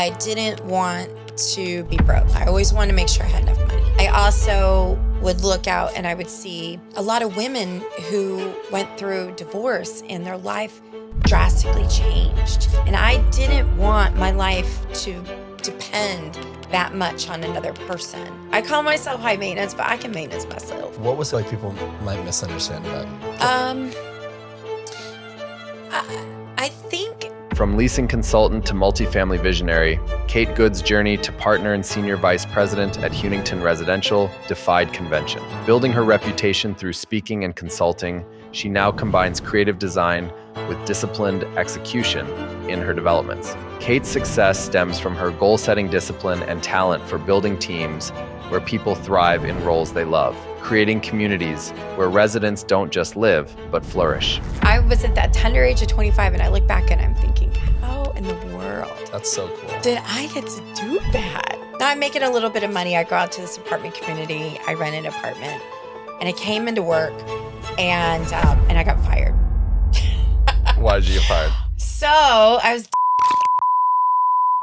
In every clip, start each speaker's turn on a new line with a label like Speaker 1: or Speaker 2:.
Speaker 1: I didn't want to be broke. I always wanted to make sure I had enough money. I also would look out and I would see a lot of women who went through divorce and their life drastically changed. And I didn't want my life to depend that much on another person. I call myself high maintenance, but I can maintenance myself.
Speaker 2: What was it like people might misunderstand about you?
Speaker 1: I think
Speaker 3: From leasing consultant to multifamily visionary, Kate Good's journey to partner and senior vice president at Hunington Residential defied convention. Building her reputation through speaking and consulting, she now combines creative design with disciplined execution in her developments. Kate's success stems from her goal-setting discipline and talent for building teams where people thrive in roles they love, creating communities where residents don't just live, but flourish.
Speaker 1: I was at that tender age of 25 and I look back and I'm thinking, how in the world
Speaker 2: That's so cool.
Speaker 1: did I get to do that? Now I'm making a little bit of money. I go out to this apartment community. I rent an apartment and I came into work and I got fired.
Speaker 2: Why did you get fired?
Speaker 1: So I was,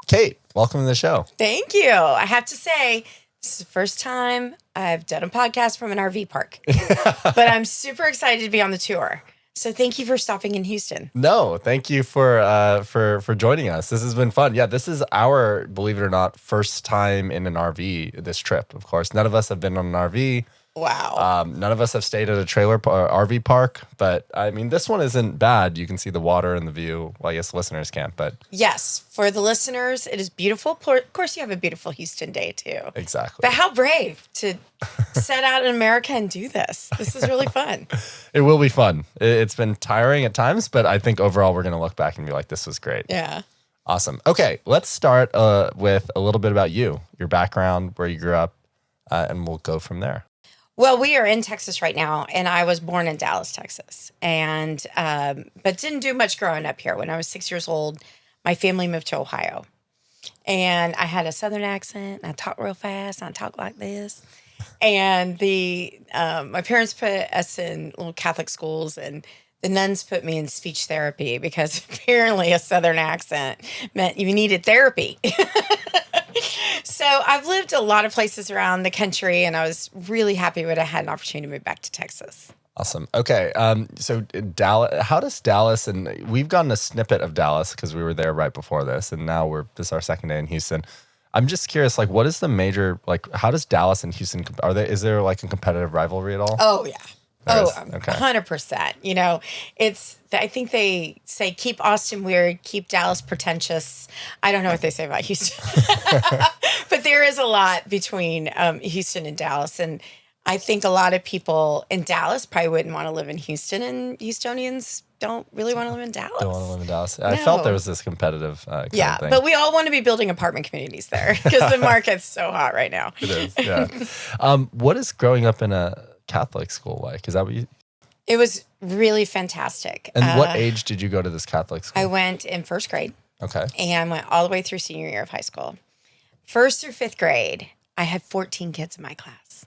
Speaker 2: Kate, welcome to the show.
Speaker 1: thank you. I have to say, this is the first time I've done a podcast from an RV park, but I'm super excited to be on the tour. So thank you for stopping in Houston.
Speaker 2: No, thank you for joining us. This has been fun. Yeah, this is our, believe it or not, first time in an RV this trip. Of course, none of us have been on an RV.
Speaker 1: Wow.
Speaker 2: None of us have stayed at a RV park, but I mean, this one isn't bad. You can see the water and the view. Well, I guess listeners can't, but
Speaker 1: Yes, for the listeners, it is beautiful. Of course, you have a beautiful Houston day too.
Speaker 2: exactly.
Speaker 1: But how brave to set out in America and do this. This is really fun.
Speaker 2: It will be fun. It's been tiring at times, but I think overall we're going to look back and be like, this was great.
Speaker 1: Yeah.
Speaker 2: Awesome. Okay, let's start with a little bit about you, your background, where you grew up, and we'll go from there.
Speaker 1: Well, we are in Texas right now, and I was born in Dallas, Texas, and but didn't do much growing up here. When I was 6 years old, my family moved to Ohio, and I had a Southern accent, and I talked real fast, and I talked like this. And my parents put us in little Catholic schools, and the nuns put me in speech therapy because apparently a Southern accent meant you needed therapy. So I've lived a lot of places around the country, and I was really happy when I had an opportunity to move back to Texas.
Speaker 2: Awesome. Okay. So Dallas, how does Dallas, and we've gotten a snippet of Dallas because we were there right before this, and now this is our second day in Houston. I'm just curious, like, what is the major, like, how does Dallas and Houston, is there like a competitive rivalry at all?
Speaker 1: Oh, yeah.
Speaker 2: There is?
Speaker 1: Oh,
Speaker 2: Okay.
Speaker 1: 100%. You know, I think they say keep Austin weird, keep Dallas pretentious. I don't know what they say about Houston. But there is a lot between Houston and Dallas. And I think a lot of people in Dallas probably wouldn't want to live in Houston, and Houstonians don't really want to live in Dallas.
Speaker 2: Don't want to live in Dallas. I felt there was this competitive kind of thing.
Speaker 1: But we all want to be building apartment communities there because the market's so hot right now.
Speaker 2: It is, yeah. What is growing up in a Catholic school like? Is that what you...
Speaker 1: It was really fantastic.
Speaker 2: And what age did you go to this Catholic school?
Speaker 1: I went in first grade.
Speaker 2: Okay.
Speaker 1: And went all the way through senior year of high school. First through fifth grade, I had 14 kids in my class.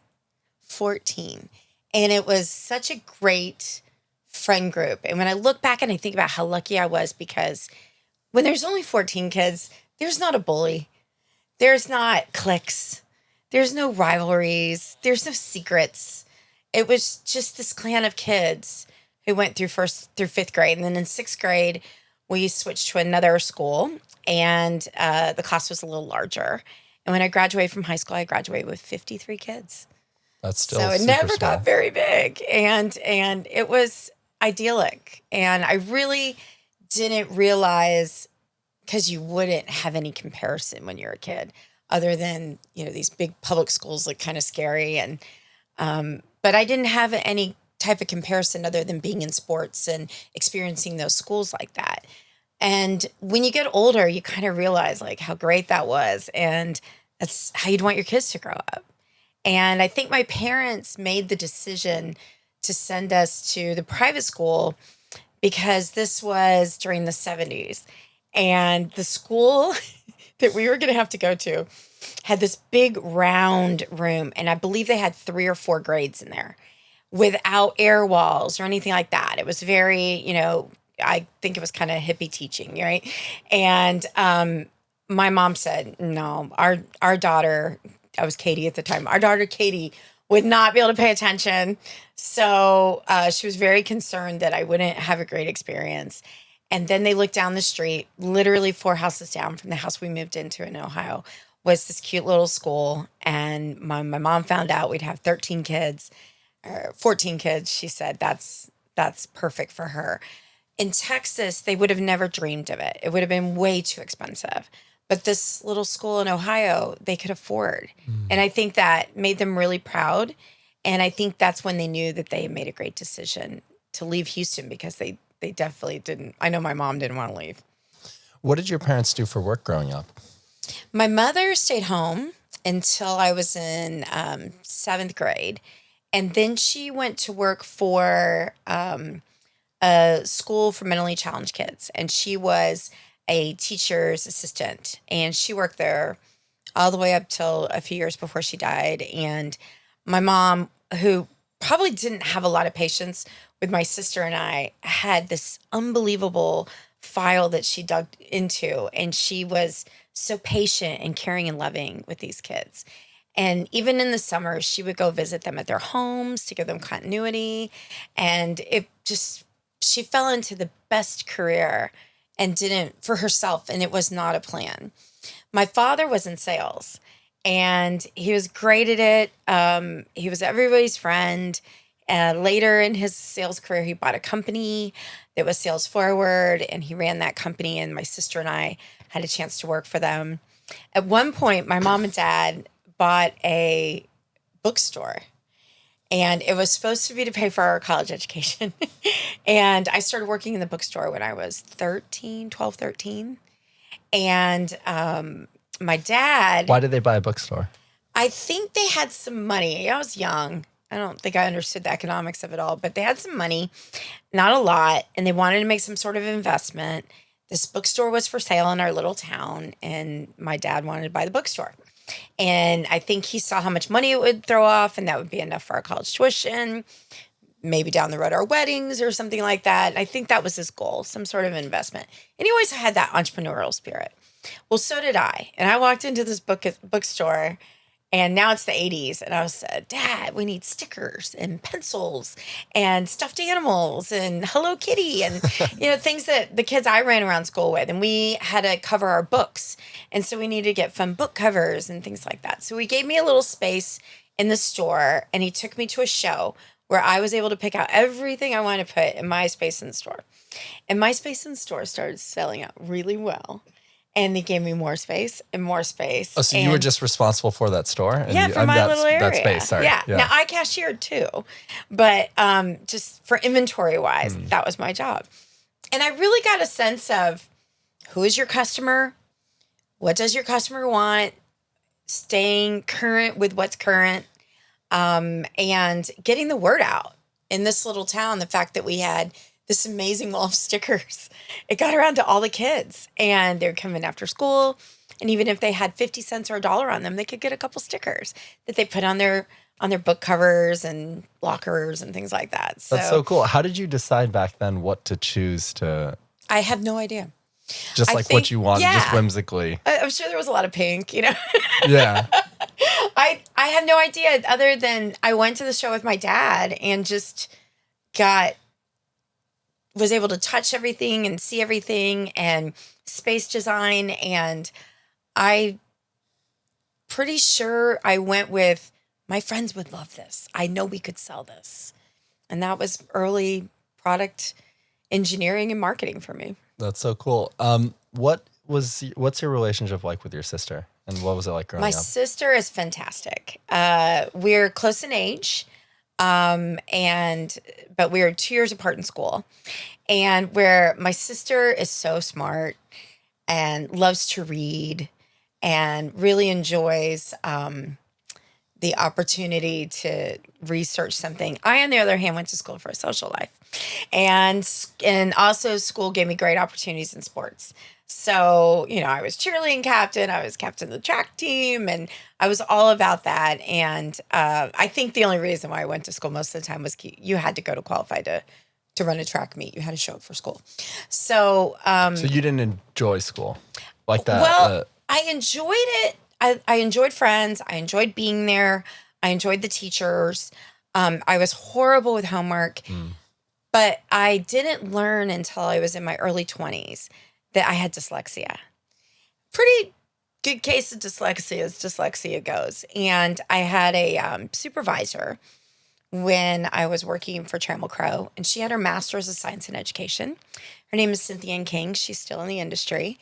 Speaker 1: 14. And it was such a great friend group. And when I look back and I think about how lucky I was, because when there's only 14 kids, there's not a bully. There's not cliques. There's no rivalries. There's no secrets. It was just this clan of kids who went through first through fifth grade. And then in sixth grade, we switched to another school, and the class was a little larger. And when I graduated from high school, I graduated with 53 kids.
Speaker 2: That's still
Speaker 1: so it
Speaker 2: super
Speaker 1: never
Speaker 2: small.
Speaker 1: got very big, and it was idyllic. And I really didn't realize, because you wouldn't have any comparison when you're a kid, other than these big public schools look kind of scary, and but I didn't have any type of comparison other than being in sports and experiencing those schools like that. And when you get older, you kind of realize like how great that was, and that's how you'd want your kids to grow up. And I think my parents made the decision to send us to the private school because this was during the 70s. And the school that we were going to have to go to had this big round room. And I believe they had 3 or 4 grades in there without air walls or anything like that. It was very, I think it was kind of hippie teaching, right? And my mom said, no, our daughter, I was Katie at the time, our daughter Katie would not be able to pay attention. So she was very concerned that I wouldn't have a great experience. And then they looked down the street, literally 4 houses down from the house we moved into in Ohio, was this cute little school. And my mom found out we'd have 13 kids, or 14 kids. She said, that's perfect for her. In Texas, they would have never dreamed of it. It would have been way too expensive. But this little school in Ohio, they could afford. And I think that made them really proud. And I think that's when they knew that they had made a great decision to leave Houston, because they definitely didn't. I know my mom didn't want to leave.
Speaker 2: What did your parents do for work growing up?
Speaker 1: My mother stayed home until I was in 7th grade. And then she went to work for a school for mentally challenged kids. And she was a teacher's assistant. And she worked there all the way up till a few years before she died. And my mom, who probably didn't have a lot of patience with my sister and I, had this unbelievable file that she dug into. And she was so patient and caring and loving with these kids. And even in the summer, she would go visit them at their homes to give them continuity. And she fell into the best career and didn't for herself. And it was not a plan. My father was in sales and he was great at it. He was everybody's friend. Later in his sales career, he bought a company that was sales forward, and he ran that company. And my sister and I had a chance to work for them. At one point, my mom and dad bought a bookstore, and it was supposed to be to pay for our college education. And I started working in the bookstore when I was 12, 13. And my dad...
Speaker 2: Why did they buy a bookstore?
Speaker 1: I think they had some money. I was young. I don't think I understood the economics of it all, but they had some money, not a lot, and they wanted to make some sort of investment. This bookstore was for sale in our little town, and my dad wanted to buy the bookstore. And I think he saw how much money it would throw off, and that would be enough for our college tuition, maybe down the road our weddings or something like that. And I think that was his goal, some sort of investment. And he always had that entrepreneurial spirit. Well, so did I. And I walked into this bookstore, and now it's the 80s. And I was Dad, we need stickers and pencils and stuffed animals and Hello Kitty and, things that the kids I ran around school with. And we had to cover our books. And so we needed to get fun book covers and things like that. So he gave me a little space in the store, and he took me to a show where I was able to pick out everything I wanted to put in my space in the store. And my space in the store started selling out really well. And they gave me more space and more space.
Speaker 2: Oh, so you were just responsible for that store? And
Speaker 1: for my little area.
Speaker 2: That space, sorry.
Speaker 1: Yeah. Now, I cashiered too. But just for inventory-wise, that was my job. And I really got a sense of who is your customer? What does your customer want? Staying current with what's current. And getting the word out in this little town. The fact that we had this amazing wall of stickers. It got around to all the kids, and they'd come in after school. And even if they had 50 cents or $1 on them, they could get a couple stickers that they put on their book covers and lockers and things like that. So,
Speaker 2: that's so cool. How did you decide back then what to choose to?
Speaker 1: I have no idea.
Speaker 2: Just like what you wanted, just whimsically.
Speaker 1: I'm sure there was a lot of pink,
Speaker 2: Yeah.
Speaker 1: I have no idea other than I went to the show with my dad and just was able to touch everything and see everything and space design. And I pretty sure I went with, my friends would love this. I know we could sell this. And that was early product engineering and marketing for me.
Speaker 2: That's so cool. What's your relationship like with your sister? And what was it like growing up?
Speaker 1: My sister is fantastic. We're close in age. But we were 2 years apart in school, and where my sister is so smart and loves to read and really enjoys, the opportunity to research something. I, on the other hand, went to school for a social life, and also school gave me great opportunities in sports. So, I was cheerleading captain, I was captain of the track team, and I was all about that. And I think the only reason why I went to school most of the time was you had to go to qualify to run a track meet. You had to show up for school. So,
Speaker 2: so you didn't enjoy school like that?
Speaker 1: Well, I enjoyed it. I enjoyed friends. I enjoyed being there. I enjoyed the teachers. I was horrible with homework, but I didn't learn until I was in my early 20s that I had dyslexia. Pretty good case of dyslexia as dyslexia goes. And I had a supervisor when I was working for Trammell Crow, and she had her master's of science in education. Her name is Cynthia King. She's still in the industry.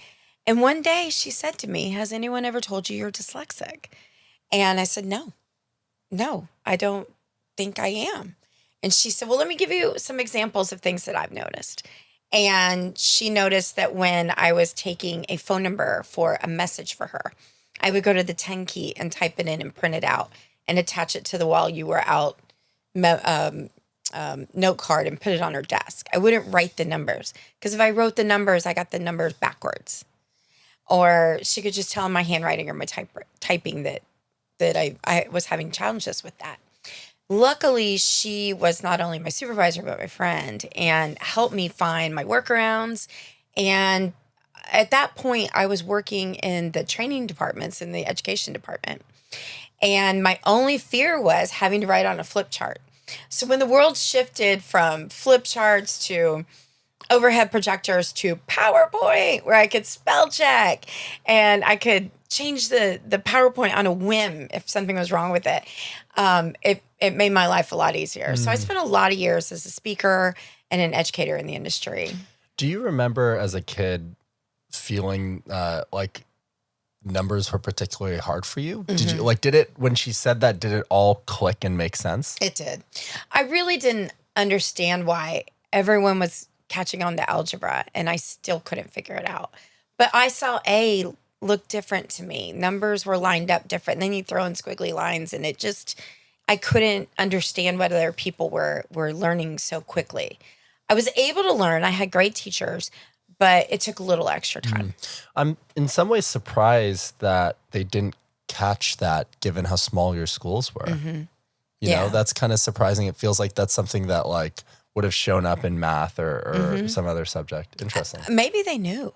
Speaker 1: And one day she said to me, has anyone ever told you you're dyslexic? And I said, no, I don't think I am. And she said, well, let me give you some examples of things that I've noticed. And she noticed that when I was taking a phone number for a message for her, I would go to the 10 key and type it in and print it out and attach it to the while you were out note card and put it on her desk. I wouldn't write the numbers because if I wrote the numbers, I got the numbers backwards. Or she could just tell in my handwriting or my typing that I was having challenges with that. Luckily, she was not only my supervisor, but my friend and helped me find my workarounds. And at that point, I was working in the training departments in the education department. And my only fear was having to write on a flip chart. So when the world shifted from flip charts to overhead projectors to PowerPoint, where I could spell check and I could change the PowerPoint on a whim if something was wrong with it, it made my life a lot easier. So I spent a lot of years as a speaker and an educator in the industry.
Speaker 2: Do you remember as a kid feeling like numbers were particularly hard for you? Did you did it, when she said that, did it all click and make sense?
Speaker 1: It did. I really didn't understand why everyone was catching on to algebra and I still couldn't figure it out. But I saw A look different to me. Numbers were lined up different. Then you throw in squiggly lines and I couldn't understand what other people were learning so quickly. I was able to learn. I had great teachers, but it took a little extra time.
Speaker 2: I'm in some ways surprised that they didn't catch that given how small your schools were. You know, that's kind of surprising. It feels like that's something that would have shown up in math or some other subject. Interesting.
Speaker 1: Maybe they knew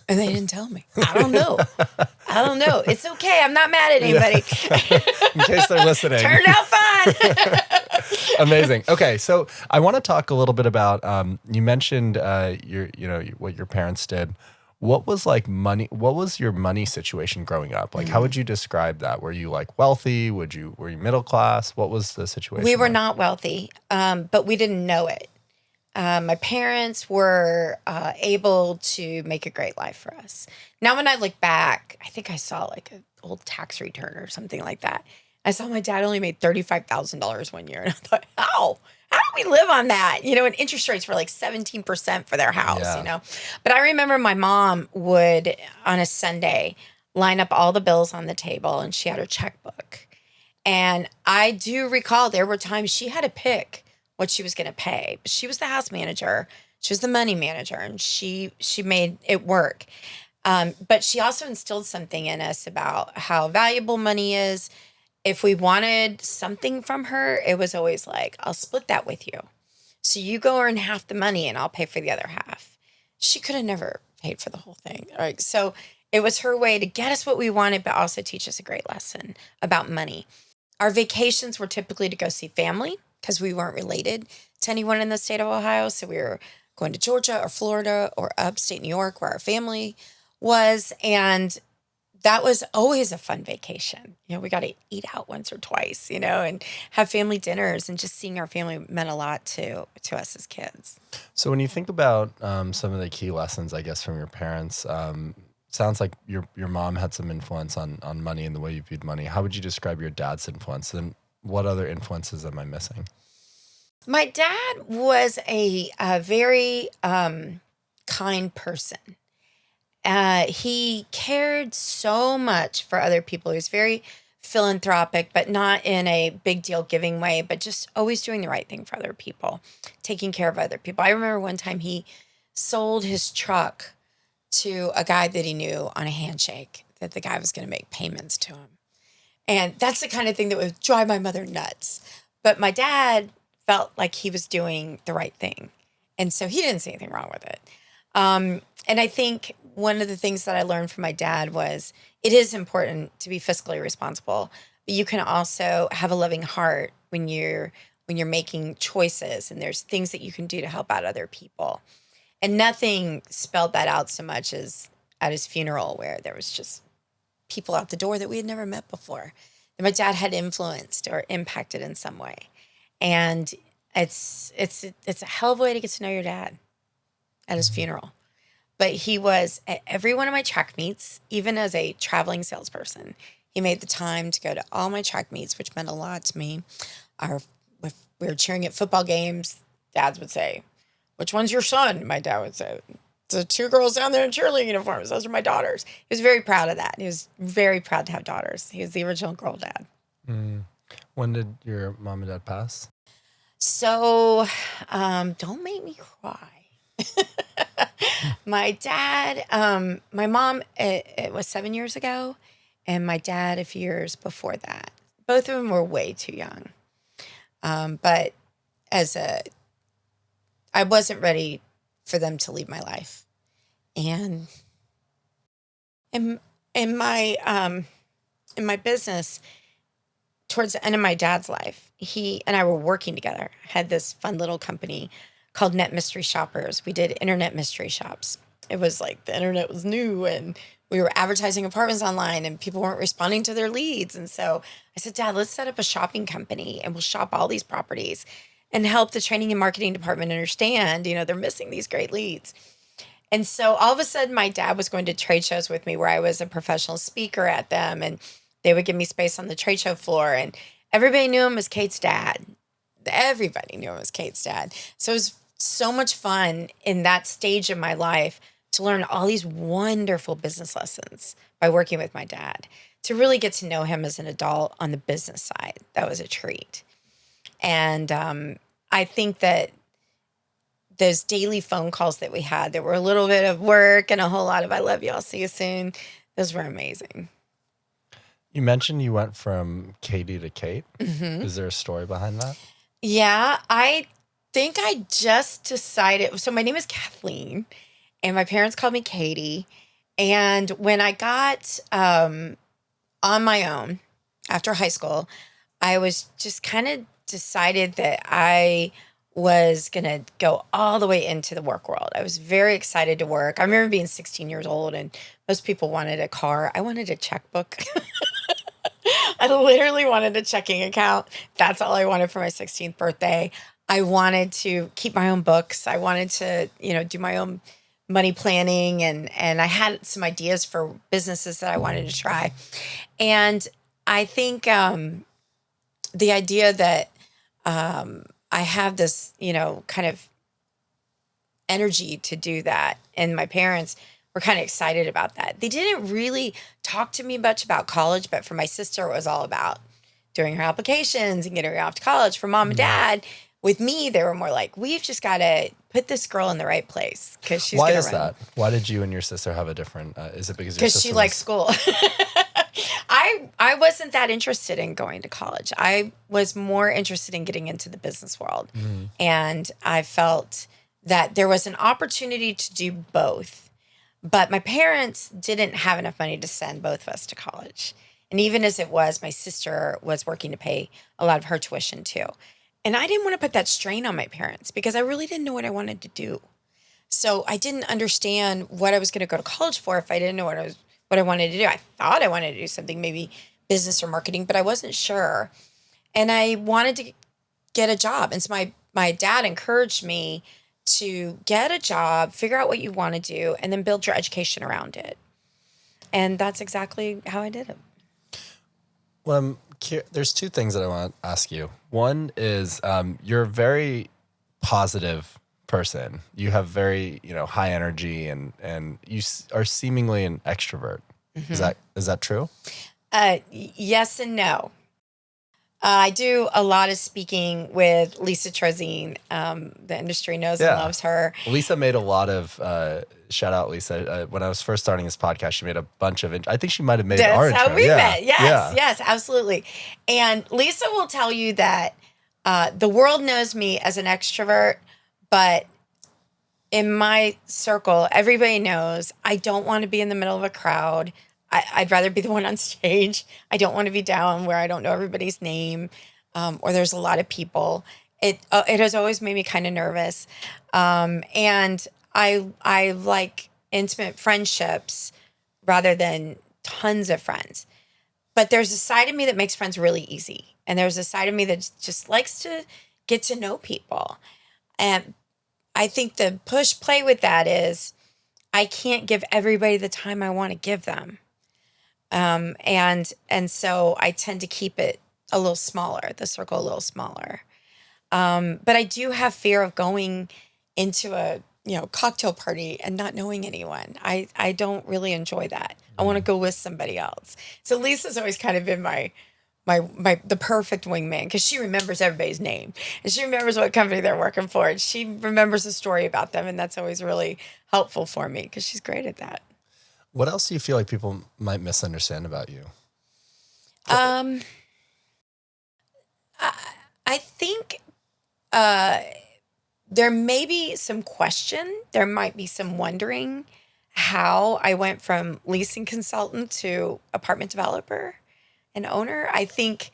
Speaker 1: and they didn't tell me. I don't know. It's okay. I'm not mad at anybody.
Speaker 2: In case they're listening.
Speaker 1: Turned out fine.
Speaker 2: Amazing. Okay, so I want to talk a little bit about you mentioned what your parents did. What was money? What was your money situation growing up? How would you describe that? Were you wealthy? Were you middle class? What was the situation?
Speaker 1: We were not wealthy, but we didn't know it. My parents were able to make a great life for us. Now, when I look back, I think I saw an old tax return or something like that. I saw my dad only made $35,000 one year. And I thought, how do we live on that? And interest rates were 17% for their house, But I remember my mom would, on a Sunday, line up all the bills on the table and she had her checkbook. And I do recall there were times she had to pick what she was going to pay. But she was the house manager. She was the money manager and she made it work. But she also instilled something in us about how valuable money is. If we wanted something from her, it was always I'll split that with you. So you go earn half the money and I'll pay for the other half. She could have never paid for the whole thing. Right? So it was her way to get us what we wanted, but also teach us a great lesson about money. Our vacations were typically to go see family because we weren't related to anyone in the state of Ohio. So we were going to Georgia or Florida or upstate New York where our family was. And that was always a fun vacation. We got to eat out once or twice, and have family dinners, and just seeing our family meant a lot to us as kids.
Speaker 2: So when you think about some of the key lessons, I guess, from your parents, sounds like your mom had some influence on money and the way you viewed money. How would you describe your dad's influence, and what other influences am I missing?
Speaker 1: My dad was a very kind person. He cared so much for other people. He was very philanthropic, but not in a big deal giving way, but just always doing the right thing for other people, taking care of other people. I remember one time he sold his truck to a guy that he knew on a handshake, that the guy was going to make payments to him. And that's the kind of thing that would drive my mother nuts. But my dad felt like he was doing the right thing. And so he didn't see anything wrong with it. And I think one of the things that I learned from my dad was it is important to be fiscally responsible, but you can also have a loving heart when you're making choices, and there's things that you can do to help out other people. And nothing spelled that out so much as at his funeral, where there was just people out the door that we had never met before, that my dad had influenced or impacted in some way. And it's a hell of a way to get to know your dad at his funeral. But he was at every one of my track meets, even as a traveling salesperson. He made the time to go to all my track meets, which meant a lot to me. If we were cheering at football games, dads would say, "Which one's your son?" My dad would say, "The two girls down there in cheerleading uniforms. Those are my daughters." He was very proud of that. He was very proud to have daughters. He was the original girl dad.
Speaker 2: When did your mom and dad pass?
Speaker 1: So, don't make me cry. My dad, my mom, it was 7 years ago, and my dad a few years before that. Both of them were way too young. But I wasn't ready for them to leave my life. And in my business, towards the end of my dad's life, he and I were working together. Had this fun little company called Net Mystery Shoppers. We did internet mystery shops. It was like the internet was new, and we were advertising apartments online, and people weren't responding to their leads. And so I said, "Dad, let's set up a shopping company, and we'll shop all these properties and help the training and marketing department understand, they're missing these great leads." And so all of a sudden, my dad was going to trade shows with me where I was a professional speaker at them, and they would give me space on the trade show floor, and everybody knew him as Kate's dad. Everybody knew him as Kate's dad. So it was so much fun in that stage of my life to learn all these wonderful business lessons by working with my dad, to really get to know him as an adult on the business side. That was a treat. And I think that those daily phone calls that we had, that were a little bit of work and a whole lot of "I love you, I'll see you soon," those were amazing.
Speaker 2: You mentioned you went from Katie to Kate.
Speaker 1: Mm-hmm.
Speaker 2: Is there a story behind that?
Speaker 1: Yeah, I think I just decided. So my name is Kathleen, and my parents called me Katie. And when I got on my own after high school, I was just kind of decided that I was going to go all the way into the work world. I was very excited to work. I remember being 16 years old, and most people wanted a car. I wanted a checkbook. I literally wanted a checking account. That's all I wanted for my 16th birthday. I wanted to keep my own books. I wanted to, do my own money planning, and I had some ideas for businesses that I wanted to try. And I think the idea that I have this, kind of energy to do that, and my parents were kind of excited about that. They didn't really talk to me much about college, but for my sister, it was all about doing her applications and getting her off to college. For mom and dad, with me, they were more like, "We've just got to put this girl in the right place because she's going to run."
Speaker 2: Why is that? Why did you and your sister have a different? Is it because
Speaker 1: she likes school? I wasn't that interested in going to college. I was more interested in getting into the business world, and I felt that there was an opportunity to do both. But my parents didn't have enough money to send both of us to college. And even as it was, my sister was working to pay a lot of her tuition too. And I didn't want to put that strain on my parents because I really didn't know what I wanted to do. So I didn't understand what I was going to go to college for if I didn't know what I wanted to do. I thought I wanted to do something, maybe business or marketing, but I wasn't sure. And I wanted to get a job. And so my dad encouraged me to get a job, figure out what you want to do, and then build your education around it. And that's exactly how I did it.
Speaker 2: Well, there's two things that I want to ask you. One is you're a very positive person. You have very, high energy, and you are seemingly an extrovert. Mm-hmm. Is that true?
Speaker 1: Yes and no. I do a lot of speaking with Lisa Trezine. The industry knows and loves her.
Speaker 2: Lisa made a lot of, shout out Lisa. When I was first starting this podcast, she made a bunch of, I think she might have made our intro.
Speaker 1: That's how we met. Yes, absolutely. And Lisa will tell you that the world knows me as an extrovert, but in my circle, everybody knows I don't want to be in the middle of a crowd. I'd rather be the one on stage. I don't want to be down where I don't know everybody's name, or there's a lot of people. It has always made me kind of nervous, and I like intimate friendships rather than tons of friends. But there's a side of me that makes friends really easy, and there's a side of me that just likes to get to know people. And I think the push play with that is I can't give everybody the time I want to give them. And so I tend to keep it a little smaller, the circle a little smaller. But I do have fear of going into a, cocktail party and not knowing anyone. I don't really enjoy that. I want to go with somebody else. So Lisa's always kind of been the perfect wingman, because she remembers everybody's name and she remembers what company they're working for. And she remembers the story about them. And that's always really helpful for me because she's great at that.
Speaker 2: What else do you feel like people might misunderstand about you?
Speaker 1: I think there may be some question. There might be some wondering how I went from leasing consultant to apartment developer and owner. I think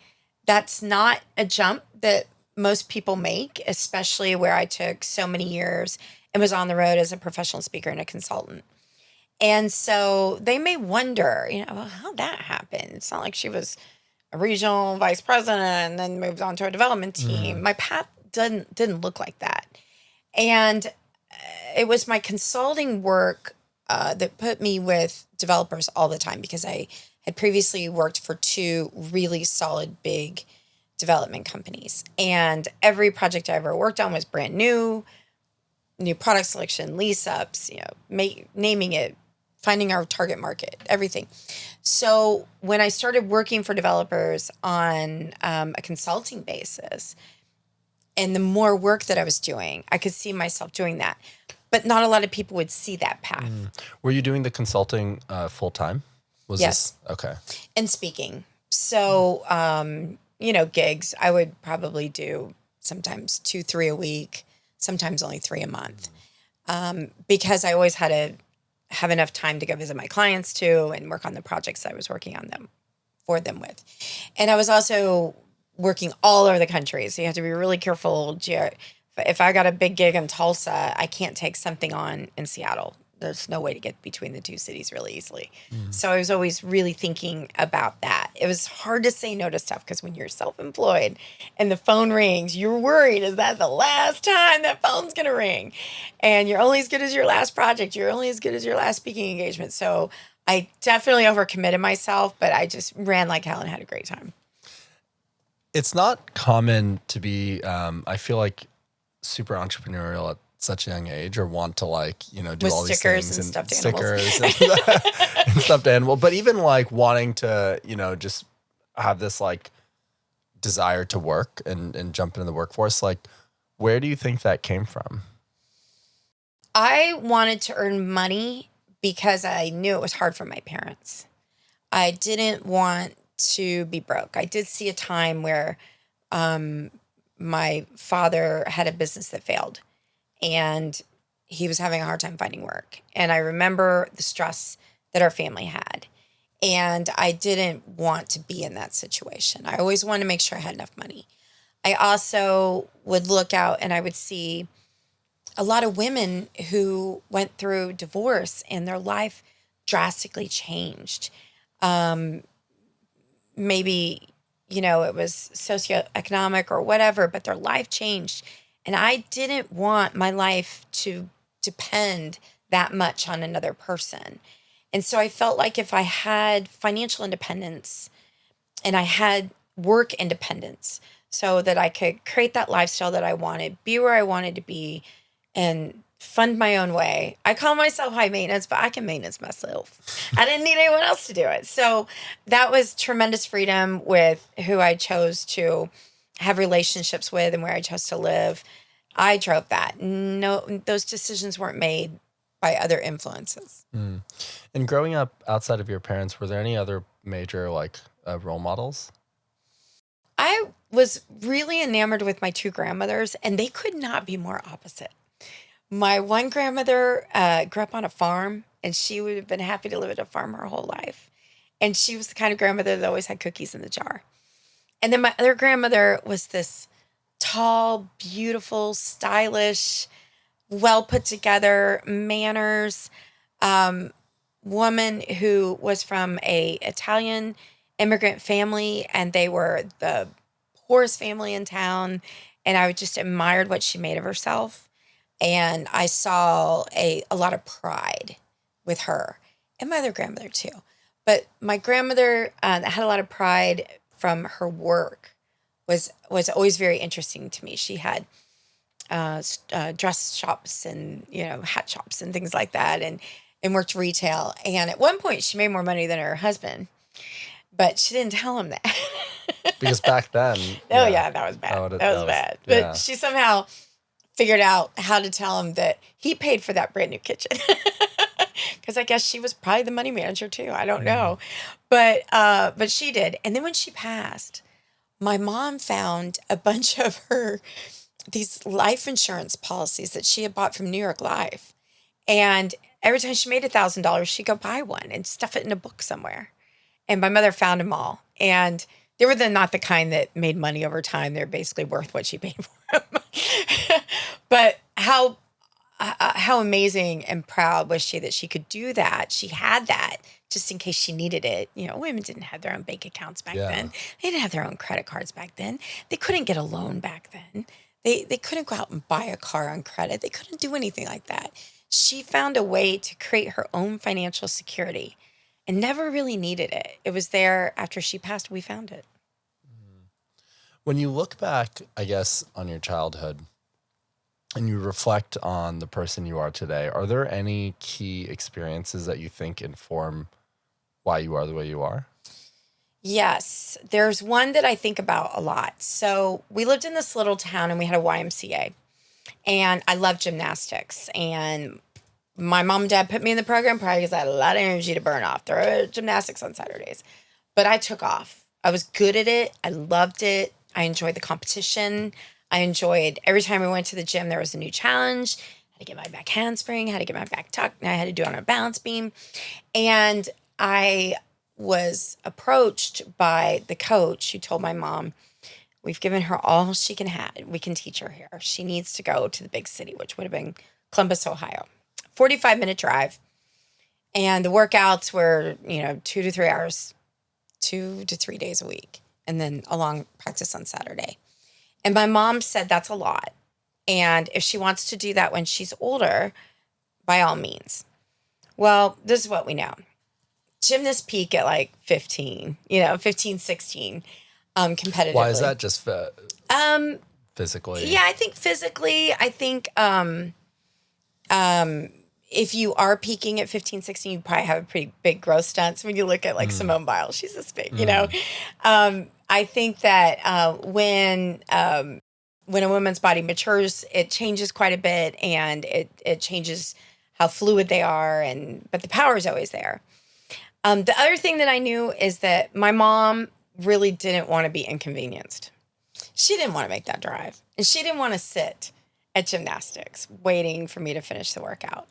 Speaker 1: that's not a jump that most people make, especially where I took so many years and was on the road as a professional speaker and a consultant. And so they may wonder, well, how'd that happen? It's not like she was a regional vice president and then moved on to a development team. My path didn't look like that. And it was my consulting work that put me with developers all the time, because I had previously worked for 2 really solid big development companies. And every project I ever worked on was brand new product selection, lease ups, naming it, finding our target market, everything. So when I started working for developers on a consulting basis, and the more work that I was doing, I could see myself doing that. But not a lot of people would see that path.
Speaker 2: Were you doing the consulting full time?
Speaker 1: Yes.
Speaker 2: Okay. And
Speaker 1: speaking. So, gigs, I would probably do sometimes 2, 3 a week, sometimes only 3 a month. Because I always had to have enough time to go visit my clients too and work on the projects I was working on for them with. And I was also working all over the country. So you have to be really careful. If I got a big gig in Tulsa, I can't take something on in Seattle. There's no way to get between the 2 cities really easily. So I was always really thinking about that. It was hard to say no to stuff, because when you're self-employed and the phone rings, you're worried, is that the last time that phone's going to ring? And you're only as good as your last project. You're only as good as your last speaking engagement. So I definitely overcommitted myself, but I just ran like hell and had a great time.
Speaker 2: It's not common to be, I feel like, super entrepreneurial at such a young age, or want to do
Speaker 1: with
Speaker 2: all these
Speaker 1: stickers
Speaker 2: things
Speaker 1: and stuffed
Speaker 2: stickers
Speaker 1: animals.
Speaker 2: and stuffed animal. But even wanting to, just have this desire to work and jump into the workforce, where do you think that came from?
Speaker 1: I wanted to earn money because I knew it was hard for my parents. I didn't want to be broke. I did see a time where my father had a business that failed, and he was having a hard time finding work. And I remember the stress that our family had. And I didn't want to be in that situation. I always wanted to make sure I had enough money. I also would look out and I would see a lot of women who went through divorce and their life drastically changed. Maybe, it was socioeconomic or whatever, but their life changed. And I didn't want my life to depend that much on another person. And so I felt like if I had financial independence and I had work independence, so that I could create that lifestyle that I wanted, be where I wanted to be, and fund my own way. I call myself high maintenance, but I can maintenance myself. I didn't need anyone else to do it. So that was tremendous freedom with who I chose to have relationships with and where I chose to live. I drove that. No, those decisions weren't made by other influences.
Speaker 2: And growing up outside of your parents, were there any other major role models?
Speaker 1: I was really enamored with my 2 grandmothers, and they could not be more opposite. My one grandmother grew up on a farm, and she would have been happy to live at a farm her whole life. And she was the kind of grandmother that always had cookies in the jar. And then my other grandmother was this tall, beautiful, stylish, well put together manners woman who was from a Italian immigrant family, and they were the poorest family in town. And I just admired what she made of herself. And I saw a lot of pride with her and my other grandmother too. But my grandmother had a lot of pride from her work was always very interesting to me. She had dress shops and hat shops and things like that, and worked retail. And at one point, she made more money than her husband, but she didn't tell him that.
Speaker 2: Because back then,
Speaker 1: Oh yeah, that was bad. That was bad. But she somehow figured out how to tell him that he paid for that brand new kitchen. Because I guess she was probably the money manager too. I don't know, but she did. And then when she passed, my mom found a bunch of these life insurance policies that she had bought from New York Life, and every time she made $1,000, she'd go buy one and stuff it in a book somewhere. And my mother found them all, and they were not the kind that made money over time. They're basically worth what she paid for them. But how amazing and proud was she that she could do that? She had that just in case she needed it. Women didn't have their own bank accounts back then. They didn't have their own credit cards back then. They couldn't get a loan back then. They couldn't go out and buy a car on credit. They couldn't do anything like that. She found a way to create her own financial security and never really needed it. It was there after she passed. We found it.
Speaker 2: When you look back, I guess, on your childhood and you reflect on the person you are today, are there any key experiences that you think inform why you are the way you are?
Speaker 1: Yes, there's one that I think about a lot. So we lived in this little town and we had a YMCA, and I loved gymnastics. And my mom and dad put me in the program probably because I had a lot of energy to burn off. There were gymnastics on Saturdays, but I took off. I was good at it. I loved it. I enjoyed the competition. I enjoyed every time we went to the gym, there was a new challenge. I had to get my back handspring, had to get my back tuck, and I had to do it on a balance beam. And I was approached by the coach who told my mom, we've given her all she can have. We can teach her here. She needs to go to the big city, which would have been Columbus, Ohio. 45-minute drive. And the workouts were, 2 to 3 hours, 2 to 3 days a week. And then a long practice on Saturday. And my mom said that's a lot. And if she wants to do that when she's older, by all means. Well, this is what we know. Gymnasts peak at like 15, 15, 16, competitively.
Speaker 2: Why is that? Just physically?
Speaker 1: Yeah, I think physically. I think if you are peaking at 15, 16, you probably have a pretty big growth stunts. When you look at like Simone Biles, she's this big, I think that when a woman's body matures, it changes quite a bit, and it changes how fluid they are, but the power is always there. The other thing that I knew is that my mom really didn't want to be inconvenienced. She didn't want to make that drive, and she didn't want to sit at gymnastics waiting for me to finish the workout.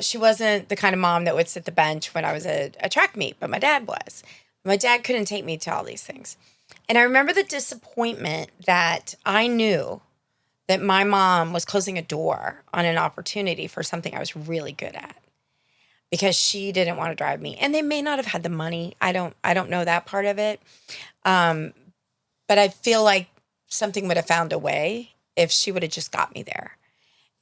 Speaker 1: She wasn't the kind of mom that would sit the bench when I was a track meet, but my dad was. My dad couldn't take me to all these things. And I remember the disappointment that I knew that my mom was closing a door on an opportunity for something I was really good at, because she didn't want to drive me. And they may not have had the money. I don't know that part of it. But I feel like something would have found a way if she would have just got me there.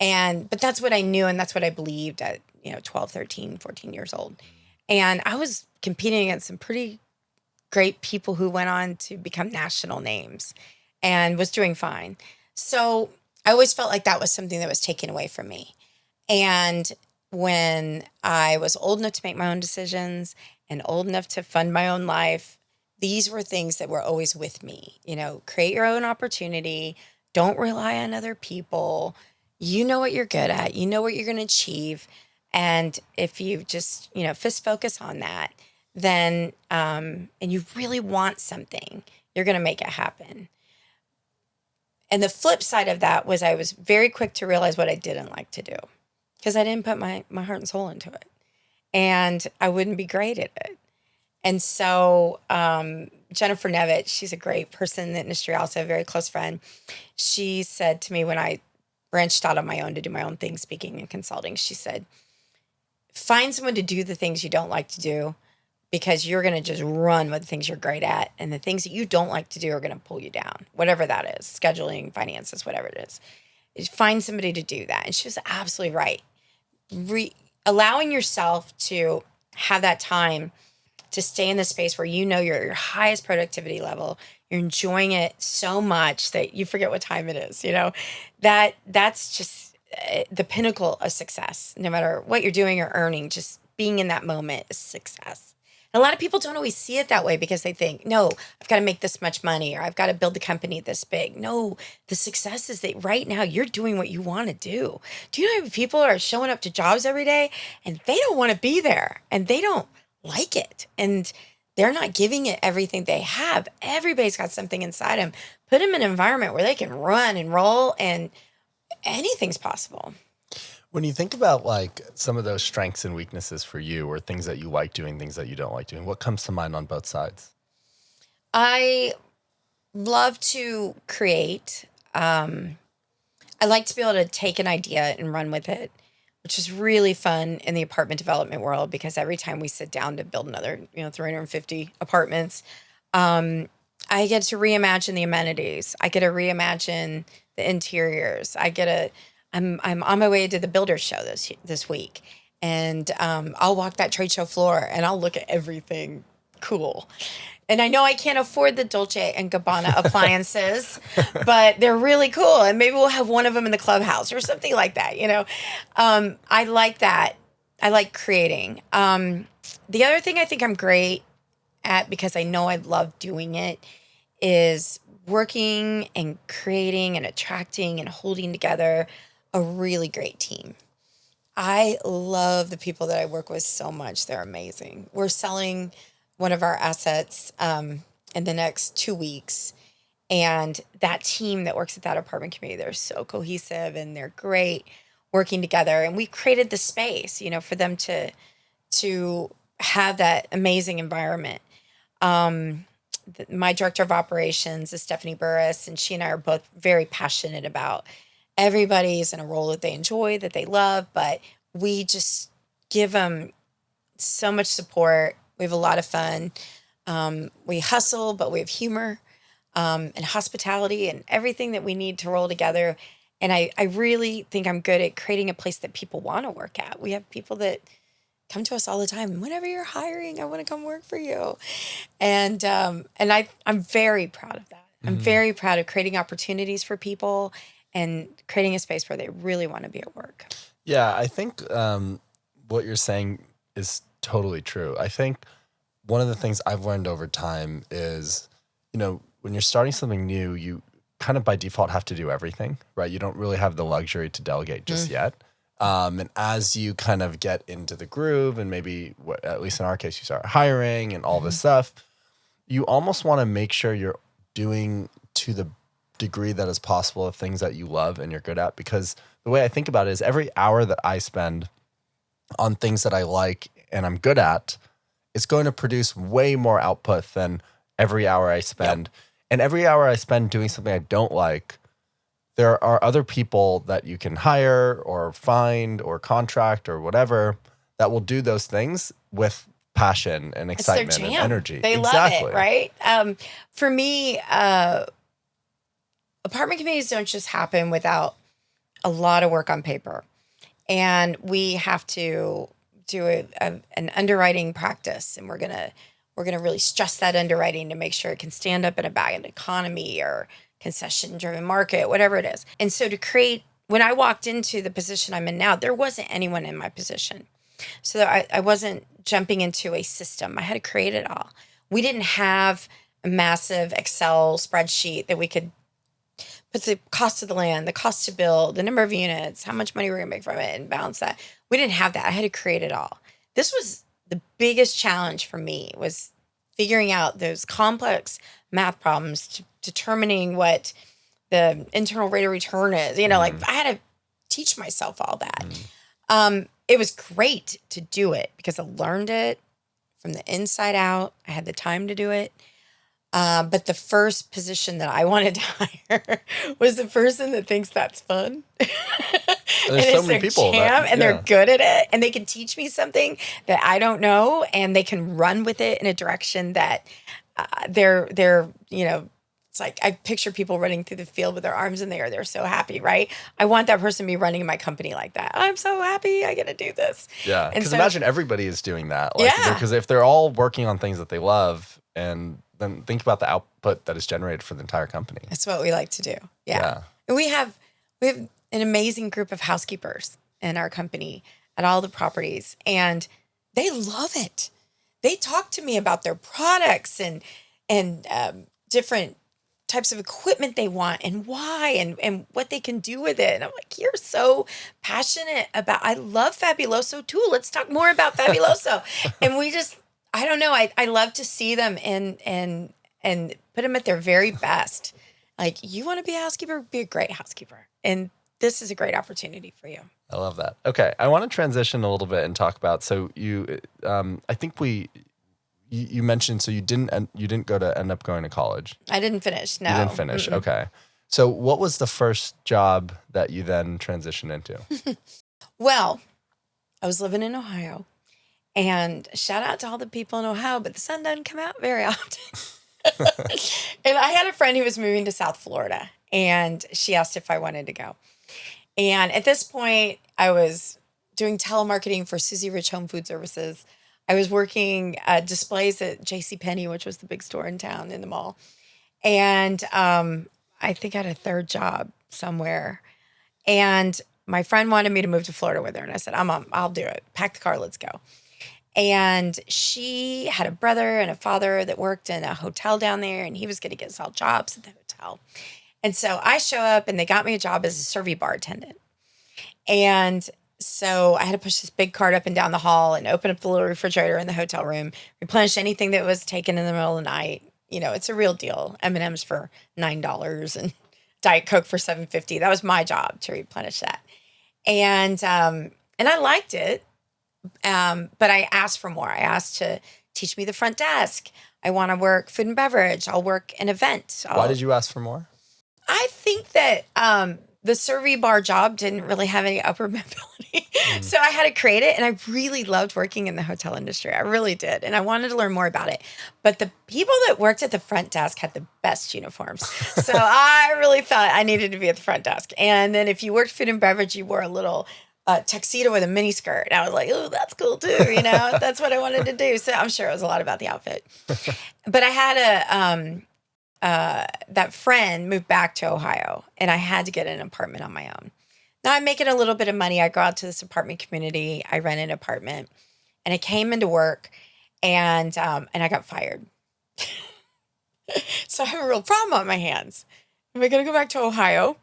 Speaker 1: But that's what I knew, and that's what I believed at 12, 13, 14 years old. And I was competing against some pretty great people who went on to become national names and was doing fine. So I always felt like that was something that was taken away from me. And when I was old enough to make my own decisions and old enough to fund my own life, these were things that were always with me. Create your own opportunity. Don't rely on other people. You know what you're good at. You know what you're going to achieve. And if you just, fist focus on that, then, and you really want something, you're going to make it happen. And the flip side of that was I was very quick to realize what I didn't like to do because I didn't put my heart and soul into it. And I wouldn't be great at it. And so Jennifer Nevitt, she's a great person in the industry, also a very close friend. She said to me when I branched out on my own to do my own thing, speaking and consulting, she said, find someone to do the things you don't like to do because you're going to just run with the things you're great at. And the things that you don't like to do are going to pull you down, whatever that is, scheduling, finances, whatever it is. Find somebody to do that. And she was absolutely right. Allowing yourself to have that time to stay in the space where you know you're at your highest productivity level, you're enjoying it so much that you forget what time it is, that's just the pinnacle of success. No matter what you're doing or earning, just being in that moment is success. And a lot of people don't always see it that way because they think, no, I've got to make this much money or I've got to build the company this big. No, the success is that right now you're doing what you want to do. Do you know how many people are showing up to jobs every day and they don't want to be there and they don't like it and they're not giving it everything they have. Everybody's got something inside them. Put them in an environment where they can run and roll and anything's possible.
Speaker 2: When you think about like some of those strengths and weaknesses for you or things that you like doing, things that you don't like doing, what comes to mind on both sides?
Speaker 1: I love to create. I like to be able to take an idea and run with it, which is really fun in the apartment development world because every time we sit down to build another, 350 apartments, I get to reimagine the amenities. I get to reimagine the interiors. I'm on my way to the builder's show this week, and I'll walk that trade show floor and I'll look at everything cool. And I know I can't afford the Dolce & Gabbana appliances, but they're really cool. And maybe we'll have one of them in the clubhouse or something like that, I like that. I like creating. The other thing I think I'm great at, because I know I love doing it, is working and creating and attracting and holding together a really great team. I love the people that I work with so much. They're amazing. We're selling one of our assets in the next 2 weeks. And that team that works at that apartment community, they're so cohesive and they're great working together. And we created the space, for them to have that amazing environment. My director of operations is Stephanie Burris, and she and I are both very passionate about everybody's in a role that they enjoy, that they love, but we just give them so much support. We have a lot of fun. We hustle, but we have humor and hospitality and everything that we need to roll together. And I really think I'm good at creating a place that people want to work at. We have people that come to us all the time. Whenever you're hiring, I want to come work for you. And I'm very proud of that. I'm very proud of creating opportunities for people and creating a space where they really want to be at work.
Speaker 2: Yeah, I think what you're saying is totally true. I think one of the things I've learned over time is, when you're starting something new, you kind of by default have to do everything, right? You don't really have the luxury to delegate just yet. And as you kind of get into the groove and maybe, at least in our case, you start hiring and all this stuff, you almost want to make sure you're doing to the degree that is possible of things that you love and you're good at. Because the way I think about it is every hour that I spend on things that I like and I'm good at, it's going to produce way more output than every hour I spend. Yep. And every hour I spend doing something I don't like, there are other people that you can hire or find or contract or whatever that will do those things with passion and excitement and energy.
Speaker 1: They love it, right? For me, apartment communities don't just happen without a lot of work on paper. And we have to do an underwriting practice, and we're gonna really stress that underwriting to make sure it can stand up in a bad economy or concession-driven market, whatever it is. And so when I walked into the position I'm in now, there wasn't anyone in my position. So I wasn't jumping into a system. I had to create it all. We didn't have a massive Excel spreadsheet that we could put the cost of the land, the cost to build, the number of units, how much money we're going to make from it and balance that. We didn't have that. I had to create it all. This was the biggest challenge for me, was figuring out those complex math problems, determining what the internal rate of return is. Like I had to teach myself all that. It was great to do it because I learned it from the inside out. I had the time to do it. But the first position that I wanted to hire was the person that thinks that's fun.
Speaker 2: There's so many people
Speaker 1: and they're good at it, and they can teach me something that I don't know, and they can run with it in a direction that they're it's like I picture people running through the field with their arms in the air. They're so happy, right? I want that person to be running in my company like that. I'm so happy I get to do this.
Speaker 2: Yeah, because imagine everybody is doing that.
Speaker 1: Yeah.
Speaker 2: Because if they're all working on things that they love, and then think about the output that is generated for the entire company.
Speaker 1: That's what we like to do. Yeah. And we have an amazing group of housekeepers in our company at all the properties, and they love it. They talk to me about their products and different types of equipment they want and why and what they can do with it. And I'm like, you're so passionate about, I love Fabuloso too. Let's talk more about Fabuloso. And we just, I don't know. I love to see them and put them at their very best. Like, you want to be a housekeeper, be a great housekeeper. And this is a great opportunity for you.
Speaker 2: I love that. Okay. I want to transition a little bit and talk about, so you, I think you mentioned, so you didn't end up going to college.
Speaker 1: I didn't finish. No.
Speaker 2: You didn't finish. Mm-mm. Okay. So what was the first job that you then transitioned into?
Speaker 1: Well, I was living in Ohio, and shout out to all the people in Ohio, but the sun doesn't come out very often. And I had a friend who was moving to South Florida, and she asked if I wanted to go. And at this point, I was doing telemarketing for Susie Rich Home Food Services. I was working displays at JCPenney, which was the big store in town in the mall. And I think I had a third job somewhere. And my friend wanted me to move to Florida with her. And I said, I'll do it. Pack the car, let's go. And she had a brother and a father that worked in a hotel down there, and he was going to get us all jobs at the hotel. And so I show up, and they got me a job as a servy bar attendant. And so I had to push this big cart up and down the hall and open up the little refrigerator in the hotel room, replenish anything that was taken in the middle of the night. It's a real deal. M&Ms for $9 and Diet Coke for $7.50. That was my job, to replenish that. And I liked it. But I asked for more. I asked to teach me the front desk. I want to work food and beverage. I'll work an event.
Speaker 2: Why did you ask for more?
Speaker 1: I think that the servy bar job didn't really have any upward mobility. So I had to create it. And I really loved working in the hotel industry. I really did. And I wanted to learn more about it. But the people that worked at the front desk had the best uniforms. So I really thought I needed to be at the front desk. And then if you worked food and beverage, you wore a little tuxedo with a mini skirt. And I was like, oh, that's cool too. That's what I wanted to do. So I'm sure it was a lot about the outfit. But I had that friend moved back to Ohio, and I had to get an apartment on my own. Now I'm making a little bit of money. I go out to this apartment community. I rent an apartment, and I came into work, and I got fired. So I have a real problem on my hands. Am I going to go back to Ohio?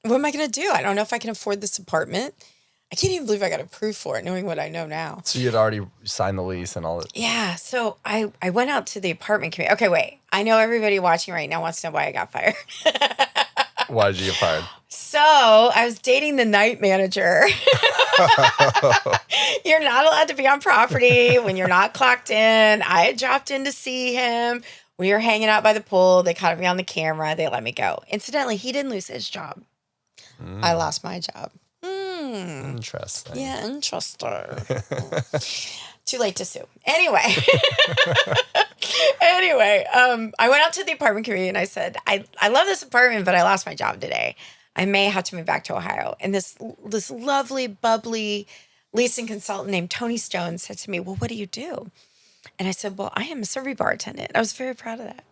Speaker 1: What am I going to do? I don't know if I can afford this apartment. I can't even believe I got approved for it, knowing what I know now.
Speaker 2: So you had already signed the lease and all that?
Speaker 1: Yeah. So I went out to the apartment community. Okay, wait. I know everybody watching right now wants to know why I got fired.
Speaker 2: Why did you get fired?
Speaker 1: So I was dating the night manager. You're not allowed to be on property when you're not clocked in. I had dropped in to see him. We were hanging out by the pool. They caught me on the camera. They let me go. Incidentally, he didn't lose his job. I lost my job.
Speaker 2: Interesting.
Speaker 1: Yeah, interesting. Too late to sue. Anyway. I went out to the apartment community and I said, I love this apartment, but I lost my job today. I may have to move back to Ohio. And this lovely, bubbly leasing consultant named Tony Stone said to me, well, what do you do? And I said, well, I am a servy bar attendant. I was very proud of that.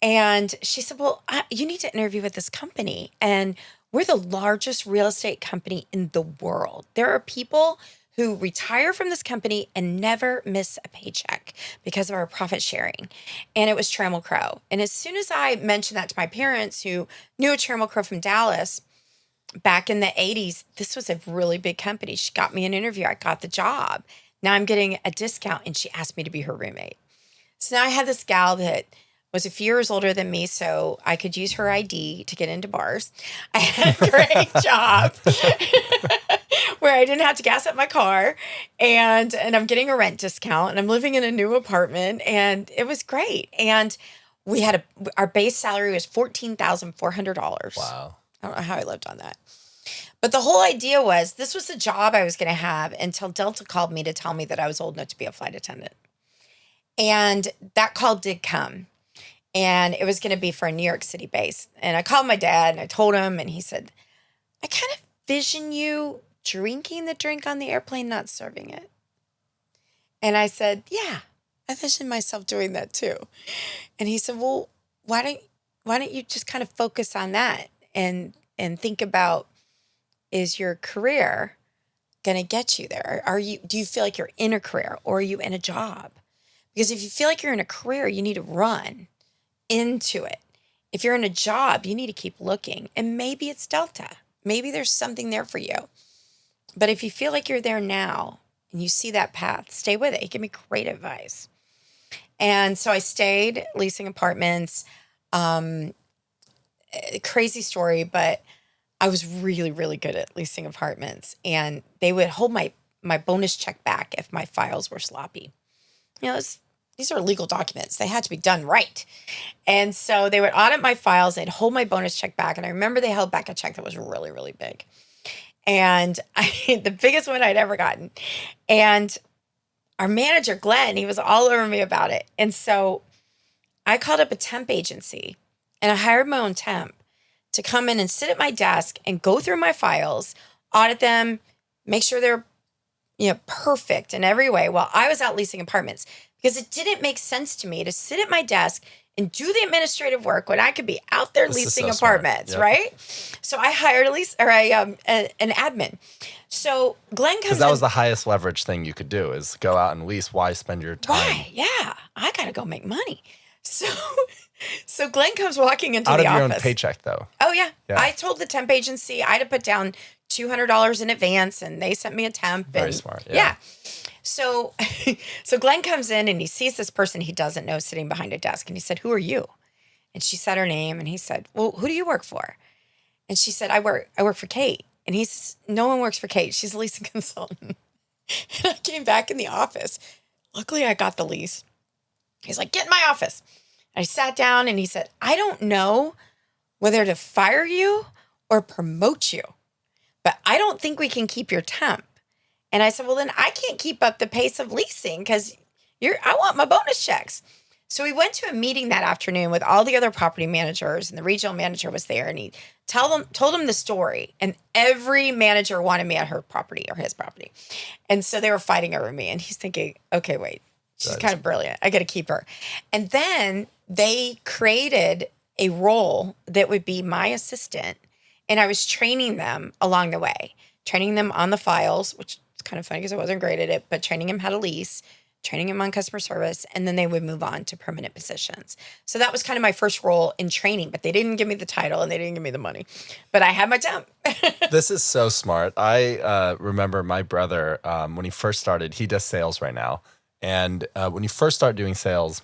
Speaker 1: And she said, well, you need to interview with this company. And we're the largest real estate company in the world. There are people who retire from this company and never miss a paycheck because of our profit sharing. And it was Trammell Crow. And as soon as I mentioned that to my parents, who knew a Trammell Crow from Dallas back in the 80s, this was a really big company. She got me an interview. I got the job. Now I'm getting a discount, and she asked me to be her roommate. So now I had this gal that was a few years older than me, so I could use her ID to get into bars. I had a great job where I didn't have to gas up my car, and I'm getting a rent discount, and I'm living in a new apartment, and it was great. And we had our base salary was $14,400.
Speaker 2: Wow.
Speaker 1: I don't know how I lived on that. But the whole idea was this was the job I was going to have until Delta called me to tell me that I was old enough to be a flight attendant. And that call did come. And it was going to be for a New York City base. And I called my dad and I told him, and he said, I kind of vision you drinking the drink on the airplane, not serving it. And I said, yeah, I vision myself doing that too. And he said, well, why don't you just kind of focus on that and think about, is your career going to get you there? Do you feel like you're in a career, or are you in a job? Because if you feel like you're in a career, you need to run into it. If you're in a job, you need to keep looking. And maybe it's Delta. Maybe there's something there for you. But if you feel like you're there now and you see that path, stay with it. He gave me great advice. And so I stayed leasing apartments. Crazy story, but I was really, really good at leasing apartments. And they would hold my bonus check back if my files were sloppy. You know, these are legal documents. They had to be done right. And so they would audit my files. They'd hold my bonus check back. And I remember they held back a check that was really, really big. And the biggest one I'd ever gotten. And our manager, Glenn, he was all over me about it. And so I called up a temp agency, and I hired my own temp to come in and sit at my desk and go through my files, audit them, make sure they're perfect in every way while I was out leasing apartments, because it didn't make sense to me to sit at my desk and do the administrative work when I could be out there leasing apartments,
Speaker 2: yep.
Speaker 1: Right? So I hired an admin. So Glenn comes in.
Speaker 2: Because that was the highest leverage thing you could do, is go out and lease. Why spend your time?
Speaker 1: Right, yeah. I got to go make money. So Glenn comes walking into
Speaker 2: out
Speaker 1: the
Speaker 2: of your
Speaker 1: office.
Speaker 2: own paycheck, though.
Speaker 1: Oh, yeah. I told the temp agency I had to put down $200 in advance, and they sent me a temp.
Speaker 2: Very smart.
Speaker 1: Yeah. So Glenn comes in, and he sees this person he doesn't know sitting behind a desk. And he said, who are you? And she said her name. And he said, well, who do you work for? And she said, I work for Kate. And he says, no one works for Kate. She's a leasing consultant. And I came back in the office. Luckily, I got the lease. He's like, get in my office. I sat down, and he said, I don't know whether to fire you or promote you, but I don't think we can keep your temp. And I said, well, then I can't keep up the pace of leasing because I want my bonus checks. So we went to a meeting that afternoon with all the other property managers, and the regional manager was there, and he told them the story, and every manager wanted me at her property or his property. And so they were fighting over me, and he's thinking, okay, wait, she's kind of brilliant. I got to keep her. And then they created a role that would be my assistant, and I was training them along the way, training them on the files, which is kind of funny because I wasn't great at it, but training them how to lease, training them on customer service, and then they would move on to permanent positions. So that was kind of my first role in training, but they didn't give me the title and they didn't give me the money, but I had my temp.
Speaker 2: This is so smart. I remember my brother, when he first started, he does sales right now. And when you first start doing sales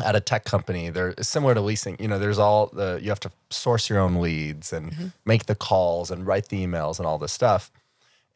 Speaker 2: at a tech company, they're similar to leasing. You know, there's you have to source your own leads and make the calls and write the emails and all this stuff.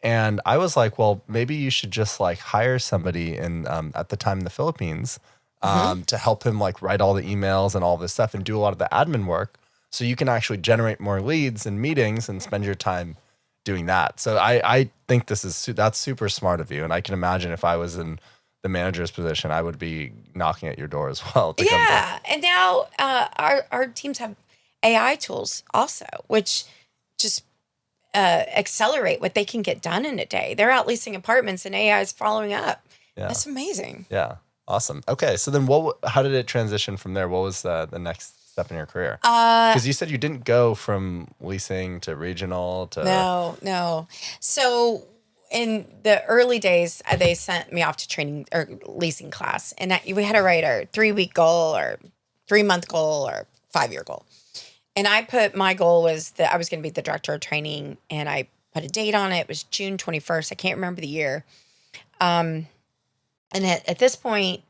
Speaker 2: And I was like, well, maybe you should just like hire somebody at the time in the Philippines to help him like write all the emails and all this stuff and do a lot of the admin work, so you can actually generate more leads and meetings and spend your time doing that. So I think that's super smart of you. And I can imagine if I was in the manager's position, I would be knocking at your door as well.
Speaker 1: And now our teams have AI tools also, which just accelerate what they can get done in a day. They're out leasing apartments, and AI is following up. Yeah. That's amazing.
Speaker 2: Yeah, awesome. Okay, so then how did it transition from there? What was the next step in your career? Because you said you didn't go from leasing to regional to...
Speaker 1: No. So in the early days, they sent me off to training or leasing class, and we had to write our 3-week goal or 3-month goal or 5-year goal. And my goal was that I was going to be the director of training, and I put a date on it. It was June 21st. I can't remember the year. And at this point,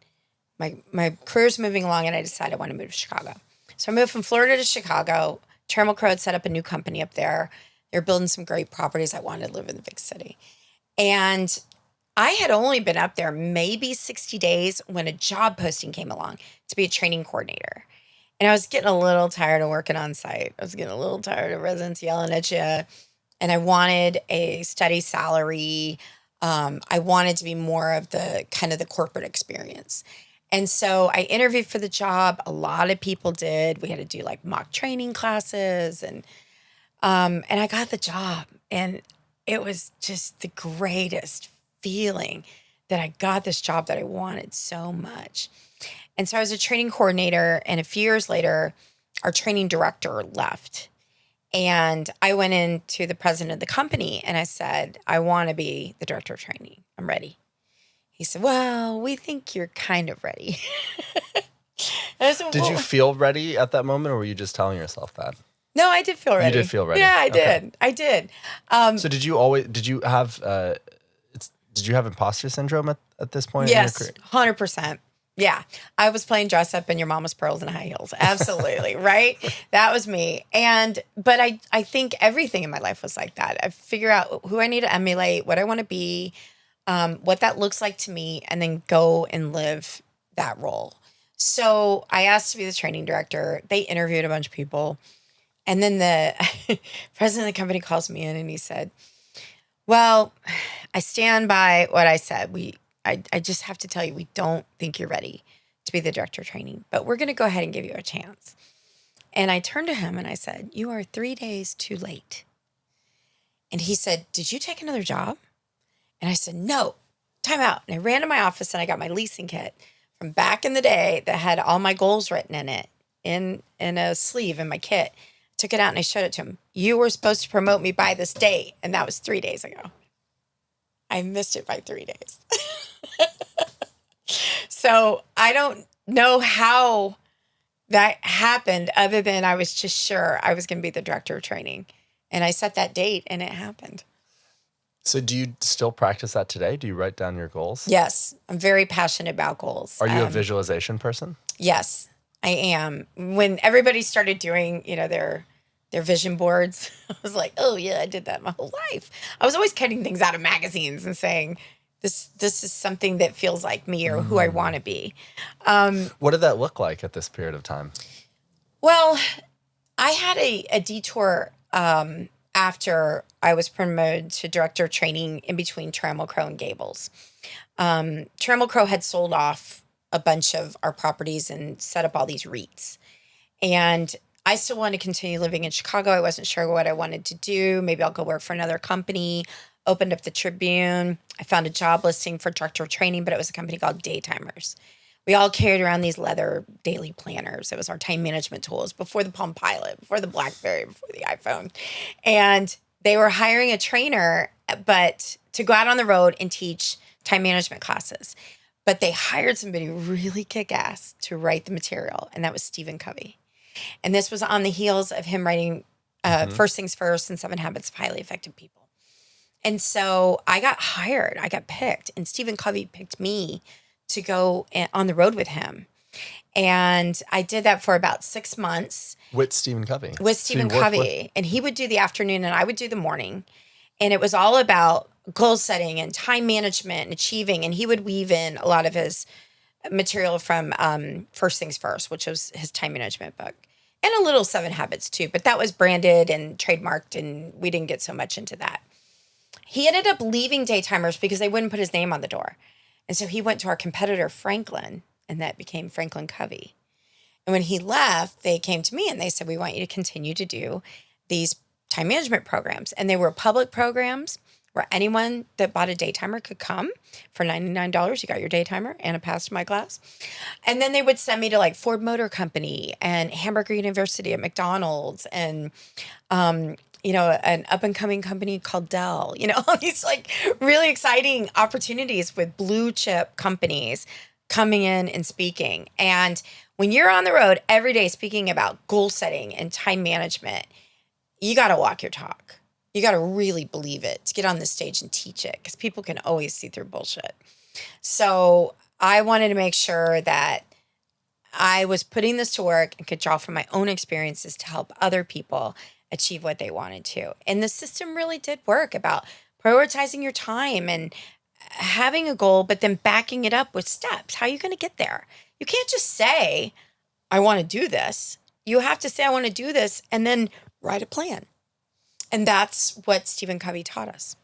Speaker 1: my career's moving along, and I decided I want to move to Chicago. So I moved from Florida to Chicago. Trammell Crow had set up a new company up there. They're building some great properties. I wanted to live in the big city. And I had only been up there maybe 60 days when a job posting came along to be a training coordinator. And I was getting a little tired of working on site. I was getting a little tired of residents yelling at you. And I wanted a steady salary. I wanted to be more of the kind of the corporate experience. And so I interviewed for the job. A lot of people did. We had to do like mock training classes, and I got the job. And it was just the greatest feeling that I got this job that I wanted so much. And so I was a training coordinator, and a few years later, our training director left. And I went into the president of the company and I said, I want to be the director of training. I'm ready. He said, well, we think you're kind of ready. I said,
Speaker 2: Did you feel ready at that moment, or were you just telling yourself that?
Speaker 1: No, I did feel ready.
Speaker 2: You did feel ready.
Speaker 1: Yeah, I
Speaker 2: Okay.
Speaker 1: did. I did.
Speaker 2: So did you have imposter syndrome at this point in your
Speaker 1: Yes,
Speaker 2: career?
Speaker 1: 100%. Yeah. I was playing dress up in your mama's pearls and high heels. Absolutely. Right. That was me. But I think everything in my life was like that. I figure out who I need to emulate, what I want to be, what that looks like to me, and then go and live that role. So I asked to be the training director. They interviewed a bunch of people. And then the president of the company calls me in and he said, well, I stand by what I said. I just have to tell you, we don't think you're ready to be the director of training, but we're going to go ahead and give you a chance. And I turned to him and I said, you are 3 days too late. And he said, did you take another job? And I said, no, time out. And I ran to my office and I got my leasing kit from back in the day that had all my goals written in it in a sleeve in my kit. Took it out and I showed it to him. You were supposed to promote me by this date. And that was 3 days ago. I missed it by 3 days. So I don't know how that happened other than I was just sure I was going to be the director of training. And I set that date and it happened.
Speaker 2: So do you still practice that today? Do you write down your goals?
Speaker 1: Yes. I'm very passionate about goals.
Speaker 2: Are you a visualization person?
Speaker 1: Yes, I am. When everybody started doing, their vision boards, I was like, oh yeah, I did that my whole life. I was always cutting things out of magazines and saying, this is something that feels like me or who I want to be.
Speaker 2: What did that look like at this period of time?
Speaker 1: Well, I had a detour after I was promoted to director of training in between Trammell Crow and Gables. Trammell Crow had sold off a bunch of our properties and set up all these REITs. And I still wanted to continue living in Chicago. I wasn't sure what I wanted to do. Maybe I'll go work for another company. Opened up the Tribune. I found a job listing for director of training, but it was a company called Daytimers. We all carried around these leather daily planners. It was our time management tools before the Palm Pilot, before the BlackBerry, before the iPhone. And they were hiring a trainer, but to go out on the road and teach time management classes. But they hired somebody really kick-ass to write the material, and that was Stephen Covey. And this was on the heels of him writing First Things First and 7 Habits of Highly Effective People. And so I got hired, I got picked, and Stephen Covey picked me to go on the road with him. And I did that for about 6 months.
Speaker 2: With Stephen Covey?
Speaker 1: With Stephen Covey. And he would do the afternoon and I would do the morning. And it was all about goal setting and time management and achieving. And he would weave in a lot of his material from First Things First, which was his time management book. And a little 7 Habits too. But that was branded and trademarked and we didn't get so much into that. He ended up leaving Daytimers because they wouldn't put his name on the door. And so he went to our competitor, Franklin, and that became Franklin Covey. And when he left, they came to me and they said, we want you to continue to do these time management programs. And they were public programs where anyone that bought a daytimer could come for $99. You got your daytimer and a pass to my class. And then they would send me to like Ford Motor Company and Hamburger University at McDonald's and, an up-and-coming company called Dell, all these like really exciting opportunities with blue chip companies coming in and speaking. And when you're on the road every day speaking about goal setting and time management, you got to walk your talk. You got to really believe it to get on the stage and teach it because people can always see through bullshit. So I wanted to make sure that I was putting this to work and could draw from my own experiences to help other people achieve what they wanted to. And the system really did work about prioritizing your time and having a goal, but then backing it up with steps. How are you going to get there? You can't just say, I want to do this. You have to say, I want to do this, and then write a plan. And that's what Stephen Covey taught us.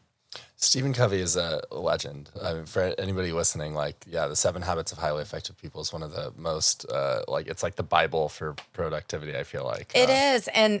Speaker 2: Stephen Covey is a legend. I mean, for anybody listening, the 7 Habits of Highly Effective People is one of the most, it's like the Bible for productivity, I feel like.
Speaker 1: It is. And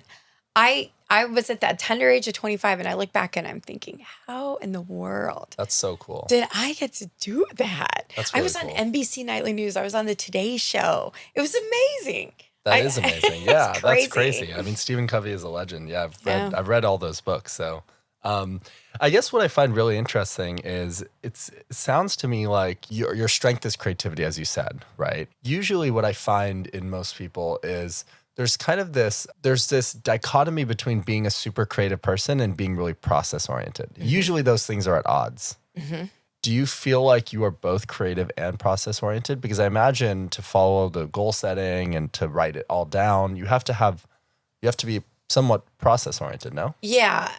Speaker 1: I was at that tender age of 25, and I look back and I'm thinking, how in the world?
Speaker 2: That's so cool.
Speaker 1: Did I get to do that?
Speaker 2: That's really
Speaker 1: I was
Speaker 2: cool.
Speaker 1: On NBC Nightly News. I was on the Today Show. It was amazing.
Speaker 2: That is amazing. Yeah,
Speaker 1: crazy.
Speaker 2: That's crazy. I mean, Stephen Covey is a legend. Yeah, I've read all those books. So I guess what I find really interesting is it sounds to me like your strength is creativity, as you said, right? Usually what I find in most people is there's this dichotomy between being a super creative person and being really process oriented. Mm-hmm. Usually those things are at odds. Mm-hmm. Do you feel like you are both creative and process oriented? Because I imagine to follow the goal setting and to write it all down, you have to be somewhat process oriented, no?
Speaker 1: Yeah.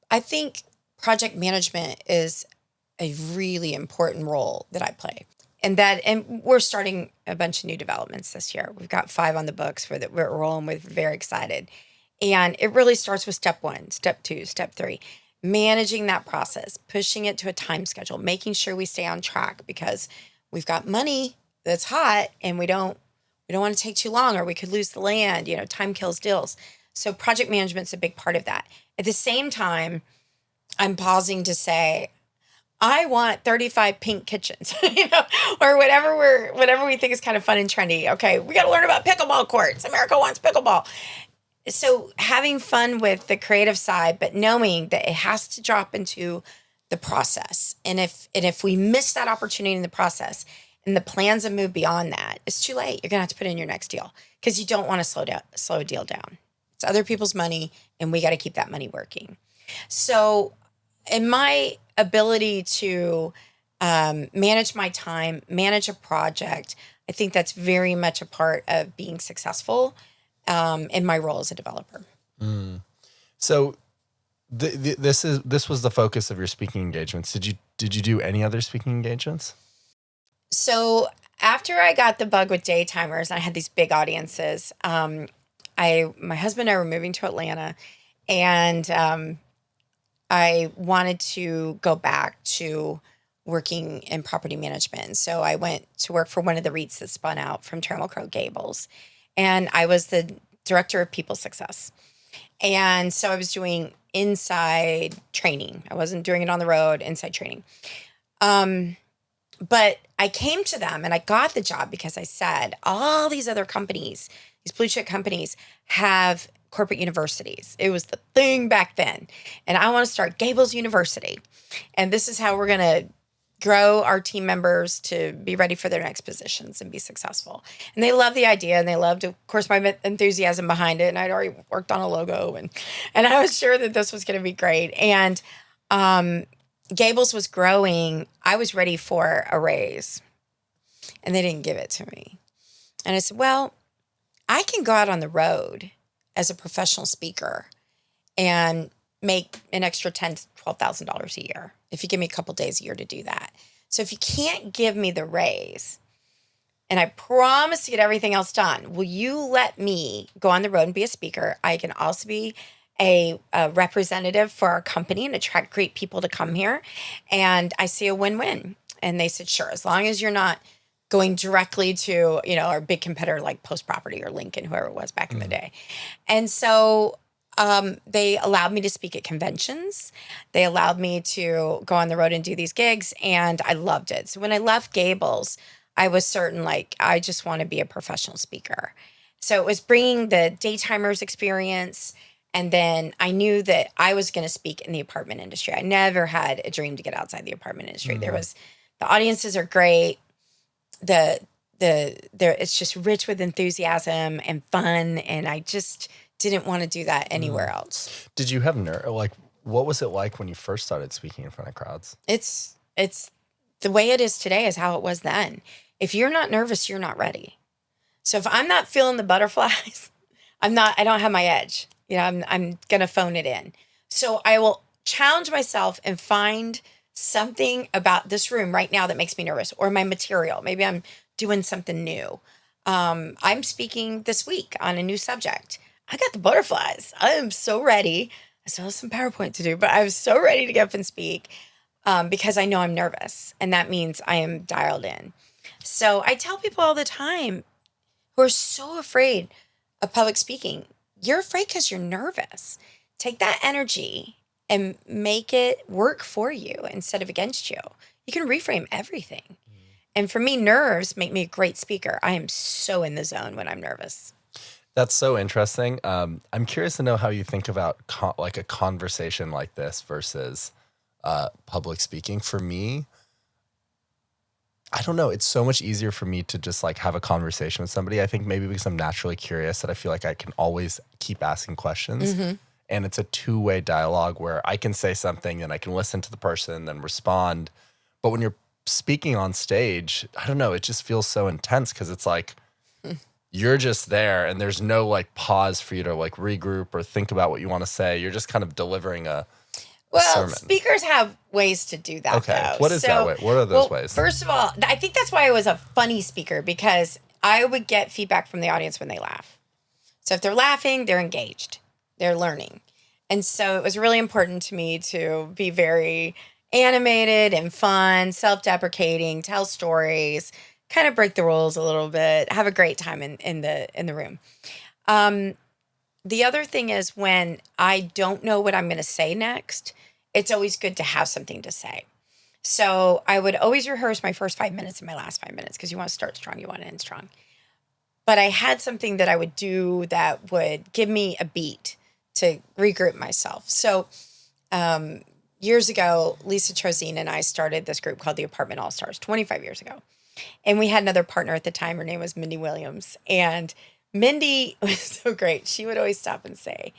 Speaker 1: I think project management is a really important role that I play. And we're starting a bunch of new developments this year. We've got 5 on the books that we're rolling with, very excited. And it really starts with step 1, step 2, step 3. Managing that process, pushing it to a time schedule, making sure we stay on track because we've got money that's hot and we don't want to take too long or we could lose the land. Time kills deals. So project management's a big part of that. At the same time, I'm pausing to say, I want 35 pink kitchens, or whatever we think is kind of fun and trendy. Okay, we got to learn about pickleball courts. America wants pickleball. So having fun with the creative side, but knowing that it has to drop into the process. And if we miss that opportunity in the process and the plans have moved beyond that, it's too late. You're going to have to put in your next deal because you don't want to slow a deal down. It's other people's money and we got to keep that money working. So in my ability to manage my time, manage a project, I think that's very much a part of being successful in my role as a developer.
Speaker 2: So this was the focus of your speaking engagements. Did you do any other speaking engagements?
Speaker 1: So after I got the bug with daytimers, I had these big audiences. My husband and I were moving to Atlanta, and I wanted to go back to working in property management. So I went to work for one of the REITs that spun out from Trammell Crow Gables. And I was the director of people success. And so I was doing inside training. I wasn't doing it on the road, inside training. But I came to them and I got the job because I said, all these other companies, these blue chip companies have corporate universities. It was the thing back then. And I want to start Gables University. And this is how we're going to grow our team members to be ready for their next positions and be successful. And they loved the idea and they loved, of course, my enthusiasm behind it. And I'd already worked on a logo and I was sure that this was going to be great. And Gables was growing. I was ready for a raise and they didn't give it to me. And I said, well, I can go out on the road as a professional speaker and make an extra $10,000 to $12,000 a year if you give me a couple days a year to do that. So if you can't give me the raise and I promise to get everything else done, will you let me go on the road and be a speaker? I can also be a representative for our company and attract great people to come here. And I see a win-win. And they said, sure, as long as you're not going directly to, our big competitor like Post Property or Lincoln, whoever it was back in the day. And so they allowed me to speak at conventions. They allowed me to go on the road and do these gigs, and I loved it. So when I left Gables, I was certain, I just want to be a professional speaker. So it was bringing the daytimers experience, and then I knew that I was going to speak in the apartment industry. I never had a dream to get outside the apartment industry. The audiences are great. It's just rich with enthusiasm and fun, and I just didn't want to do that anywhere else.
Speaker 2: Did you have what was it like when you first started speaking in front of crowds?
Speaker 1: It's the way it is today is how it was then. If you're not nervous, you're not ready. So if I'm not feeling the butterflies, I don't have my edge. I'm going to phone it in. So I will challenge myself and find something about this room right now that makes me nervous, or my material. Maybe I'm doing something new. I'm speaking this week on a new subject. I got the butterflies. I am so ready. I still have some PowerPoint to do, but I'm so ready to get up and speak because I know I'm nervous, and that means I am dialed in. So I tell people all the time who are so afraid of public speaking, you're afraid because you're nervous. Take that energy and make it work for you instead of against you. You can reframe everything. And for me, nerves make me a great speaker. I am so in the zone when I'm nervous.
Speaker 2: That's so interesting. I'm curious to know how you think about like a conversation like this versus public speaking. For me, I don't know. It's so much easier for me to just like have a conversation with somebody. I think maybe because I'm naturally curious that I feel like I can always keep asking questions.
Speaker 1: Mm-hmm.
Speaker 2: And it's a two-way dialogue where I can say something and I can listen to the person, then respond. But when you're speaking on stage, I don't know, it just feels so intense because it's like you're just there and there's no like pause for you to like regroup or think about what you want to say. You're just kind of delivering a sermon.
Speaker 1: Speakers have ways to do that.
Speaker 2: Okay,
Speaker 1: though.
Speaker 2: what is that way? What are those ways?
Speaker 1: First of all, I think that's why I was a funny speaker, because I would get feedback from the audience when they laugh. So if they're laughing, they're engaged, they're learning. And so it was really important to me to be very animated and fun, self-deprecating, tell stories, kind of break the rules a little bit, have a great time in the room. The other thing is when I don't know what I'm going to say next, it's always good to have something to say. So I would always rehearse my first 5 minutes and my last 5 minutes, because you want to start strong, you want to end strong. But I had something that I would do that would give me a beat to regroup myself. So years ago, Lisa Trozine and I started this group called the Apartment All-Stars 25 years ago. And we had another partner at the time. Her name was Mindy Williams. And Mindy was so great. She would always stop and say,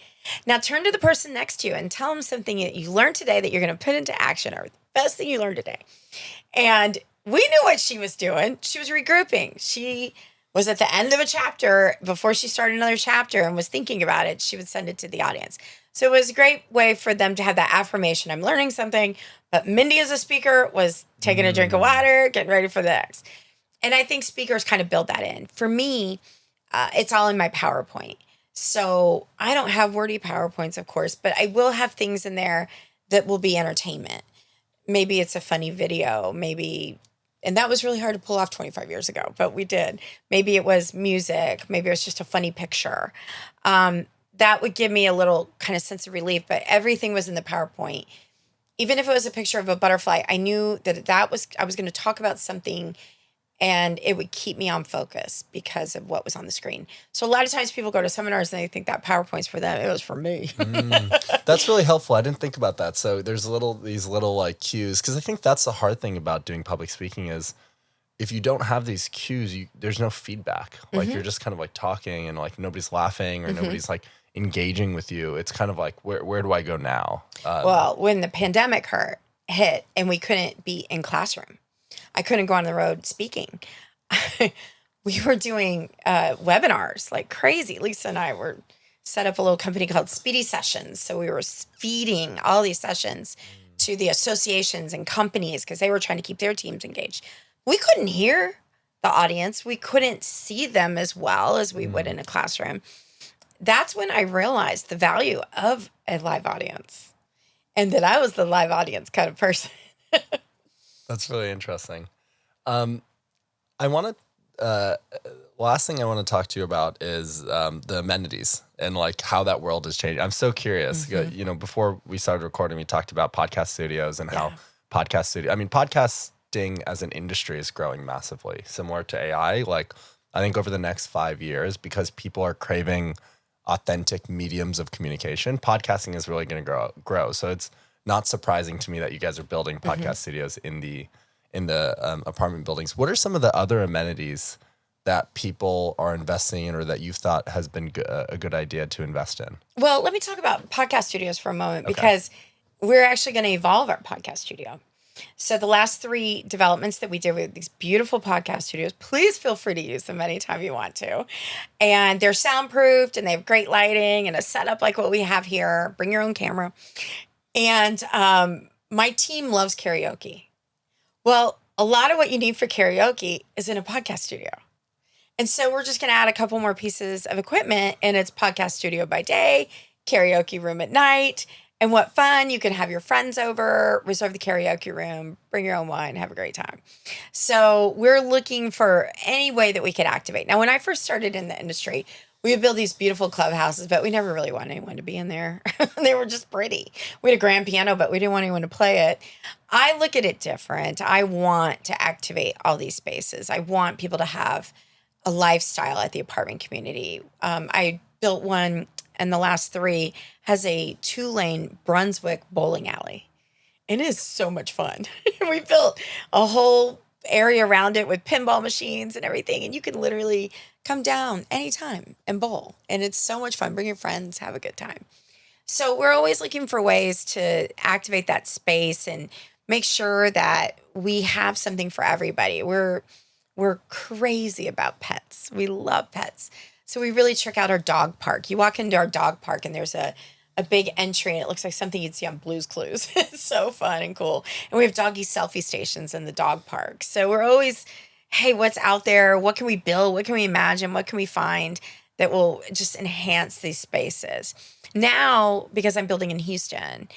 Speaker 1: now turn to the person next to you and tell them something that you learned today that you're going to put into action, or the best thing you learned today. And we knew what she was doing. She was regrouping. She was at the end of a chapter before she started another chapter and was thinking about it. She would send it to the audience. So it was a great way for them to have that affirmation. I'm learning something. But Mindy as a speaker was taking a drink of water, getting ready for the next. And I think speakers kind of build that in. For me, it's all in my PowerPoint. So I don't have wordy PowerPoints, of course, but I will have things in there that will be entertainment. Maybe it's a funny video, and that was really hard to pull off 25 years ago, but we did. Maybe it was music. Maybe it was just a funny picture. That would give me a little kind of sense of relief, but everything was in the PowerPoint. Even if it was a picture of a butterfly, I knew that I was going to talk about something, and it would keep me on focus because of what was on the screen. So a lot of times people go to seminars and they think that PowerPoint's for them. It was for me.
Speaker 2: That's really helpful. I didn't think about that. So there's these little like cues, because I think that's the hard thing about doing public speaking is if you don't have these cues, there's no feedback. Like you're just kind of like talking and like nobody's laughing or nobody's like engaging with you. It's kind of like, where do I go now?
Speaker 1: Well, when the pandemic hit and we couldn't be in classroom, I couldn't go on the road speaking. We were doing webinars like crazy. Lisa and I were set up a little company called Speedy Sessions. So we were feeding all these sessions to the associations and companies because they were trying to keep their teams engaged. We couldn't hear the audience. We couldn't see them as well as we would in a classroom. That's when I realized the value of a live audience and that I was the live audience kind of person.
Speaker 2: That's really interesting. I want to, last thing I want to talk to you about is the amenities and like how that world has changed. I'm so curious. You know, before we started recording, we talked about podcast studios and how podcasting as an industry is growing massively, similar to AI. Like, I think over the next 5 years, because people are craving authentic mediums of communication, podcasting is really going to grow. So it's not surprising to me that you guys are building podcast studios in the apartment buildings. What are some of the other amenities that people are investing in or that you've thought has been a good idea to invest in?
Speaker 1: Well, let me talk about podcast studios for a moment because we're actually going to evolve our podcast studio. So the last 3 developments that we did with these beautiful podcast studios, please feel free to use them anytime you want to. And they're soundproofed and they have great lighting and a setup like what we have here. Bring your own camera. And my team loves karaoke. Well, a lot of what you need for karaoke is in a podcast studio. And so we're just going to add a couple more pieces of equipment, and it's podcast studio by day, karaoke room at night. And what fun. You can have your friends over, reserve the karaoke room, bring your own wine, have a great time. So we're looking for any way that we could activate. Now, when I first started in the industry, we would build these beautiful clubhouses, but we never really wanted anyone to be in there. They were just pretty. We had a grand piano, but we didn't want anyone to play it. I look at it different. I want to activate all these spaces. I want people to have a lifestyle at the apartment community. I built one, and the last 3 has a 2-lane Brunswick bowling alley. It is so much fun. We built a whole area around it with pinball machines and everything, and you can literally come down anytime and bowl. And it's so much fun. Bring your friends, have a good time. So we're always looking for ways to activate that space and make sure that we have something for everybody. We're crazy about pets. We love pets. So we really check out our dog park. You walk into our dog park and there's a big entry and it looks like something you'd see on Blue's Clues. It's so fun and cool. And we have doggy selfie stations in the dog park. So we're always, hey, what's out there? What can we build? What can we imagine? What can we find that will just enhance these spaces? Now, because I'm building in Houston,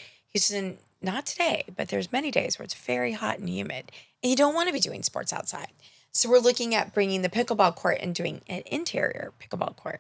Speaker 1: not today, but there's many days where it's very hot and humid and you don't want to be doing sports outside. So we're looking at bringing the pickleball court and doing an interior pickleball court.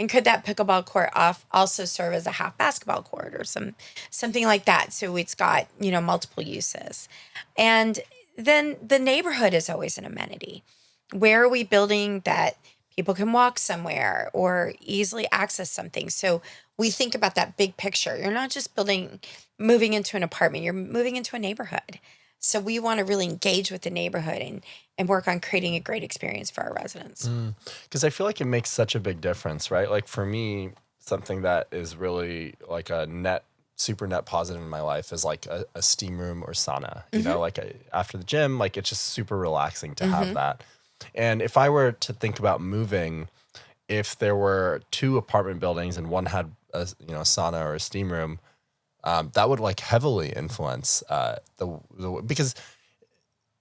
Speaker 1: And could that pickleball court also serve as a half basketball court or something like that? So it's got, multiple uses. And then the neighborhood is always an amenity. Where are we building that people can walk somewhere or easily access something? So we think about that big picture. You're not just moving into an apartment, you're moving into a neighborhood. So we want to really engage with the neighborhood and work on creating a great experience for our residents.
Speaker 2: Because I feel like it makes such a big difference, right? Like for me, something that is really like a super net positive in my life is like a steam room or sauna. You know, like after the gym, like it's just super relaxing to have that. And if I were to think about moving, if there were 2 apartment buildings and one had a sauna or a steam room, that would like heavily influence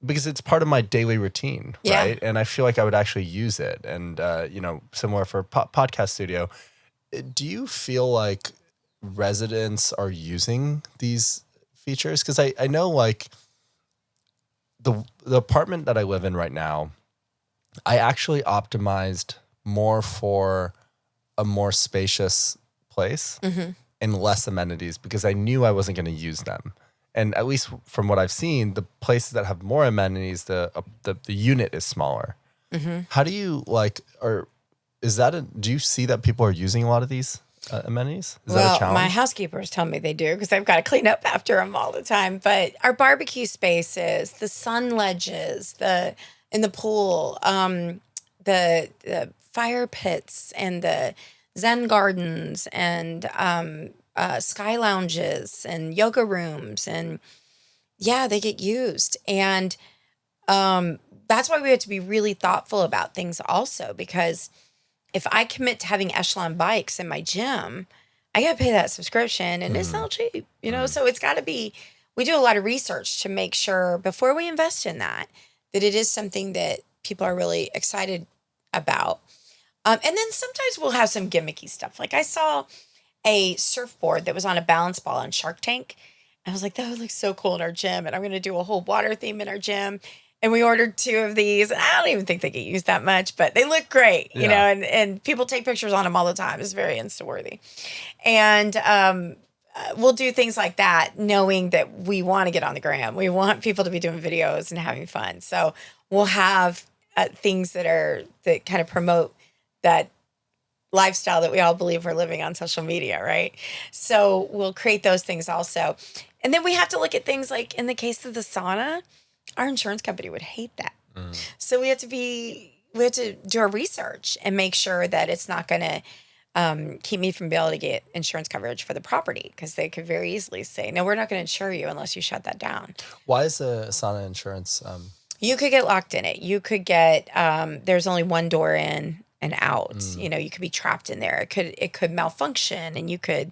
Speaker 2: because it's part of my daily routine, right? And I feel like I would actually use it. And similar for podcast studio, do you feel like residents are using these features? Because I know like the apartment that I live in right now, I actually optimized more for a more spacious place. And less amenities because I knew I wasn't going to use them. And at least from what I've seen, the places that have more amenities, the unit is smaller. How do you do you see that people are using a lot of these amenities? Is that a challenge?
Speaker 1: My housekeepers tell me they do because I've got to clean up after them all the time. But our barbecue spaces, the sun ledges, in the pool, the fire pits and the Zen gardens and sky lounges and yoga rooms. And they get used. And that's why we have to be really thoughtful about things also, because if I commit to having Echelon bikes in my gym, I got to pay that subscription and it's not cheap, so it's got to be, we do a lot of research to make sure before we invest in that it is something that people are really excited about. And then sometimes we'll have some gimmicky stuff. Like I saw a surfboard that was on a balance ball on Shark Tank. I was like, that would look so cool in our gym. And I'm going to do a whole water theme in our gym. And we ordered 2 of these. And I don't even think they get used that much, but they look great, and people take pictures on them all the time. It's very Insta-worthy. And we'll do things like that, knowing that we want to get on the gram. We want people to be doing videos and having fun. So we'll have things that kind of promote that lifestyle that we all believe we're living on social media, right? So we'll create those things also. And then we have to look at things like in the case of the sauna, our insurance company would hate that. So we have to do our research and make sure that it's not going to keep me from being able to get insurance coverage for the property, because they could very easily say, no, we're not going to insure you unless you shut that down.
Speaker 2: Why is the sauna insurance?
Speaker 1: You could get locked in it. You could get, there's only one door in and out. You know, you could be trapped in there. It could malfunction, and you could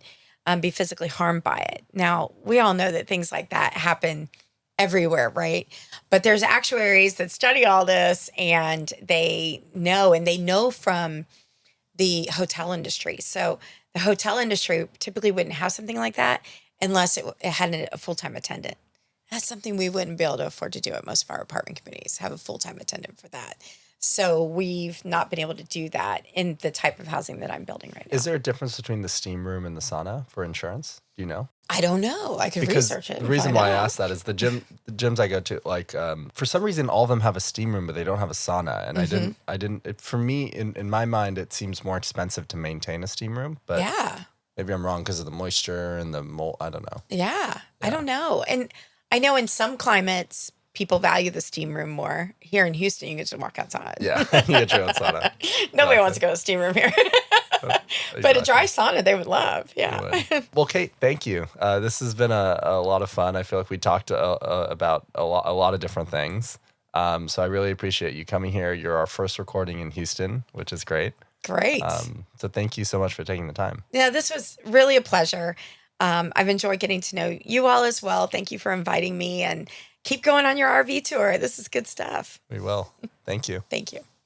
Speaker 1: be physically harmed by it. Now, we all know that things like that happen everywhere, right? But there's actuaries that study all this, and they know from the hotel industry. So the hotel industry typically wouldn't have something like that unless it had a full-time attendant. That's something we wouldn't be able to afford to do at most of our apartment communities, have a full-time attendant for that. So we've not been able to do that in the type of housing that I'm building right now.
Speaker 2: Is there a difference between the steam room and the sauna for insurance? Do you know?
Speaker 1: I don't know. I could research it.
Speaker 2: The reason why I asked that is the gyms I go to, like, for some reason, all of them have a steam room, but they don't have a sauna. And for me, in my mind, it seems more expensive to maintain a steam room. But
Speaker 1: yeah,
Speaker 2: maybe I'm wrong because of the moisture and the mold. I don't know.
Speaker 1: Yeah, I don't know. And I know in some climates, people value the steam room more. Here in Houston, you can just walk outside.
Speaker 2: Yeah, you get your own sauna.
Speaker 1: Nobody wants to go to a steam room here. But a dry sauna, they would love. Yeah.
Speaker 2: Well, Kate, thank you. This has been a lot of fun. I feel like we talked about a lot of different things. So I really appreciate you coming here. You're our first recording in Houston, which is great.
Speaker 1: Great.
Speaker 2: So thank you so much for taking the time.
Speaker 1: Yeah, this was really a pleasure. I've enjoyed getting to know you all as well. Thank you for inviting me, and keep going on your RV tour. This is good stuff.
Speaker 2: We will. Thank you.
Speaker 1: Thank you.